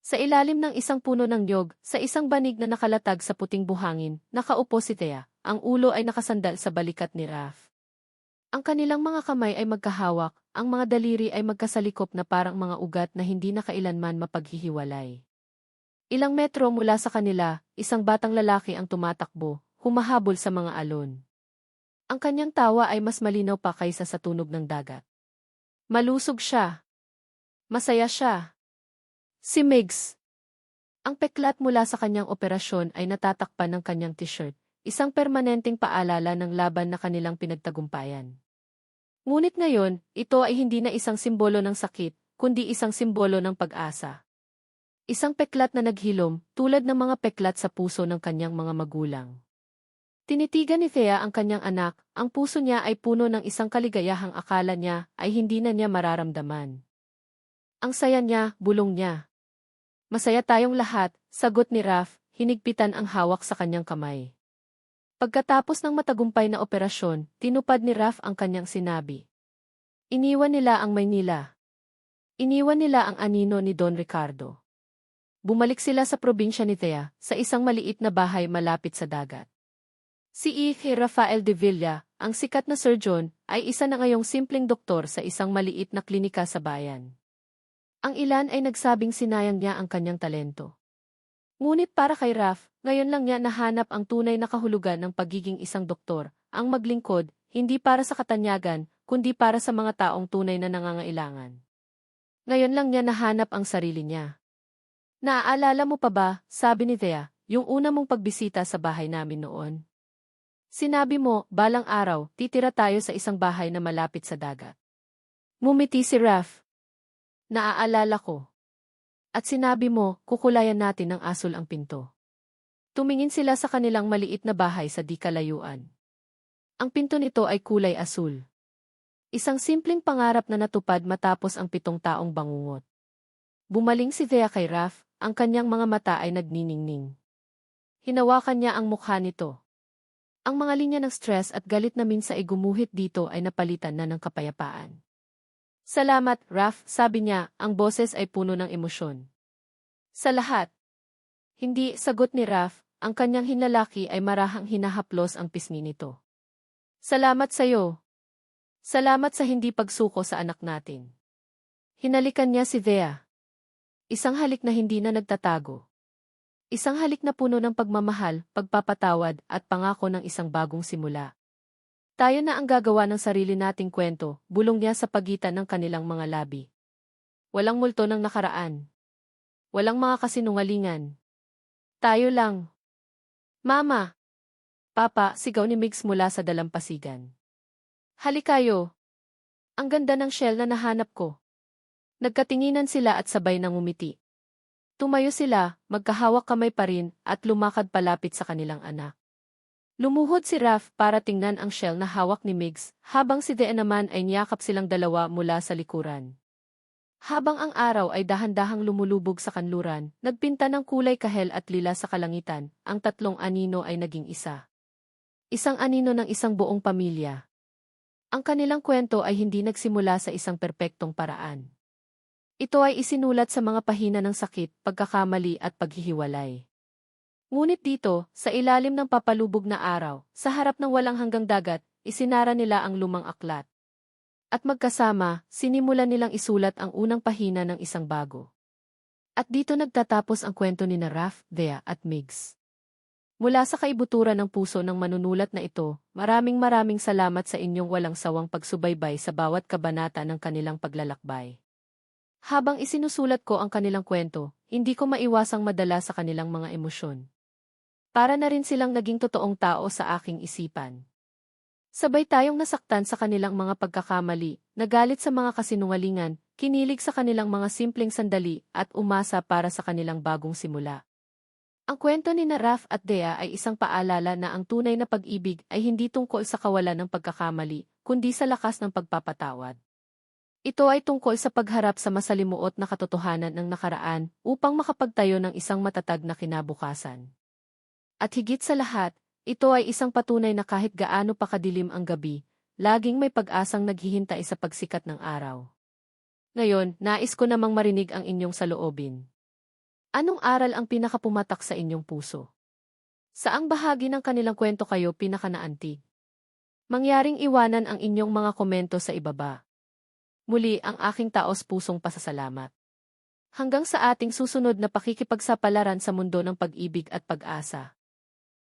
Sa ilalim ng isang puno ng niyog, sa isang banig na nakalatag sa puting buhangin, nakaupo si Thea, ang ulo ay nakasandal sa balikat ni Raf. Ang kanilang mga kamay ay magkahawak, ang mga daliri ay magkasalikop na parang mga ugat na hindi na kailanman mapaghihiwalay. Ilang metro mula sa kanila, isang batang lalaki ang tumatakbo, humahabol sa mga alon. Ang kanyang tawa ay mas malinaw pa kaysa sa tunog ng dagat. Malusog siya. Masaya siya. Si Migs. Ang peklat mula sa kanyang operasyon ay natatakpan ng kanyang t-shirt, isang permanenteng paalala ng laban na kanilang pinagtagumpayan. Ngunit ngayon, ito ay hindi na isang simbolo ng sakit, kundi isang simbolo ng pag-asa. Isang peklat na naghilom, tulad ng mga peklat sa puso ng kanyang mga magulang. Tinitigan ni Thea ang kanyang anak, ang puso niya ay puno ng isang kaligayahang akala niya ay hindi na niya mararamdaman. Ang saya niya, bulong niya. Masaya tayong lahat, sagot ni Raf, hinigpitan ang hawak sa kanyang kamay. Pagkatapos ng matagumpay na operasyon, tinupad ni Raf ang kanyang sinabi. Iniwan nila ang Maynila. Iniwan nila ang anino ni Don Ricardo. Bumalik sila sa probinsya ni Thea, sa isang maliit na bahay malapit sa dagat. Si E. Rafael de Villa, ang sikat na surgeon, ay isa na ngayong simpleng doktor sa isang maliit na klinika sa bayan. Ang ilan ay nagsabing sinayang niya ang kanyang talento. Ngunit para kay Raf, ngayon lang niya nahanap ang tunay na kahulugan ng pagiging isang doktor, ang maglingkod, hindi para sa katanyagan, kundi para sa mga taong tunay na nangangailangan. Ngayon lang niya nahanap ang sarili niya. Naaalala mo pa ba, sabi ni Thea, yung una mong pagbisita sa bahay namin noon? Sinabi mo, balang araw, titira tayo sa isang bahay na malapit sa dagat. Ngumiti si Raf. Naaalala ko. At sinabi mo, kukulayan natin ng asul ang pinto. Tumingin sila sa kanilang maliit na bahay sa di kalayuan. Ang pinto nito ay kulay asul. Isang simpleng pangarap na natupad matapos ang 7 taong bangungot. Bumaling si Thea kay Raf, ang kanyang mga mata ay nagniningning. Hinawakan niya ang mukha nito. Ang mga linya ng stress at galit na minsan ay gumuhit dito ay napalitan na ng kapayapaan. Salamat, Raf, sabi niya, ang boses ay puno ng emosyon. Sa lahat. Hindi, sagot ni Raf, ang kanyang hinlalaki ay marahang hinahaplos ang pisngi nito. Salamat sa'yo. Salamat sa hindi pagsuko sa anak natin. Hinalikan niya si Thea. Isang halik na hindi na nagtatago. Isang halik na puno ng pagmamahal, pagpapatawad, at pangako ng isang bagong simula. Tayo na ang gagawa ng sarili nating kwento, bulong niya sa pagitan ng kanilang mga labi. Walang multo ng nakaraan. Walang mga kasinungalingan. Tayo lang. Mama! Papa, sigaw ni Migs mula sa dalampasigan. Halikayo! Ang ganda ng shell na nahanap ko. Nagkatinginan sila at sabay nang umiti. Tumayo sila, magkahawak kamay pa rin, at lumakad palapit sa kanilang anak. Lumuhod si Raph para tingnan ang shell na hawak ni Migs, habang si Dea naman ay niyakap silang dalawa mula sa likuran. Habang ang araw ay dahan-dahang lumulubog sa kanluran, nagpinta ng kulay kahel at lila sa kalangitan, ang tatlong anino ay naging isa. Isang anino ng isang buong pamilya. Ang kanilang kwento ay hindi nagsimula sa isang perpektong paraan. Ito ay isinulat sa mga pahina ng sakit, pagkakamali at paghihiwalay. Ngunit dito, sa ilalim ng papalubog na araw, sa harap ng walang hanggang dagat, isinara nila ang lumang aklat. At magkasama, sinimulan nilang isulat ang unang pahina ng isang bago. At dito nagtatapos ang kwento ni Raph, Dea at Migs. Mula sa kaibuturan ng puso ng manunulat na ito, maraming salamat sa inyong walang sawang pagsubaybay sa bawat kabanata ng kanilang paglalakbay. Habang isinusulat ko ang kanilang kwento, hindi ko maiwasang madala sa kanilang mga emosyon. Para na rin silang naging totoong tao sa aking isipan. Sabay tayong nasaktan sa kanilang mga pagkakamali, nagalit sa mga kasinungalingan, kinilig sa kanilang mga simpleng sandali, at umasa para sa kanilang bagong simula. Ang kwento ni Raph at Dea ay isang paalala na ang tunay na pag-ibig ay hindi tungkol sa kawalan ng pagkakamali, kundi sa lakas ng pagpapatawad. Ito ay tungkol sa pagharap sa masalimuot na katotohanan ng nakaraan upang makapagtayo ng isang matatag na kinabukasan. At higit sa lahat, ito ay isang patunay na kahit gaano pa kadilim ang gabi, laging may pag-asang naghihintay sa pagsikat ng araw. Ngayon, nais ko namang marinig ang inyong saloobin. Anong aral ang pinakapumatak sa inyong puso? Saang bahagi ng kanilang kwento kayo pinakanaantig? Mangyaring iwanan ang inyong mga komento sa ibaba. Muli ang aking taos-pusong pasasalamat. Hanggang sa ating susunod na pakikipagsapalaran sa mundo ng pag-ibig at pag-asa.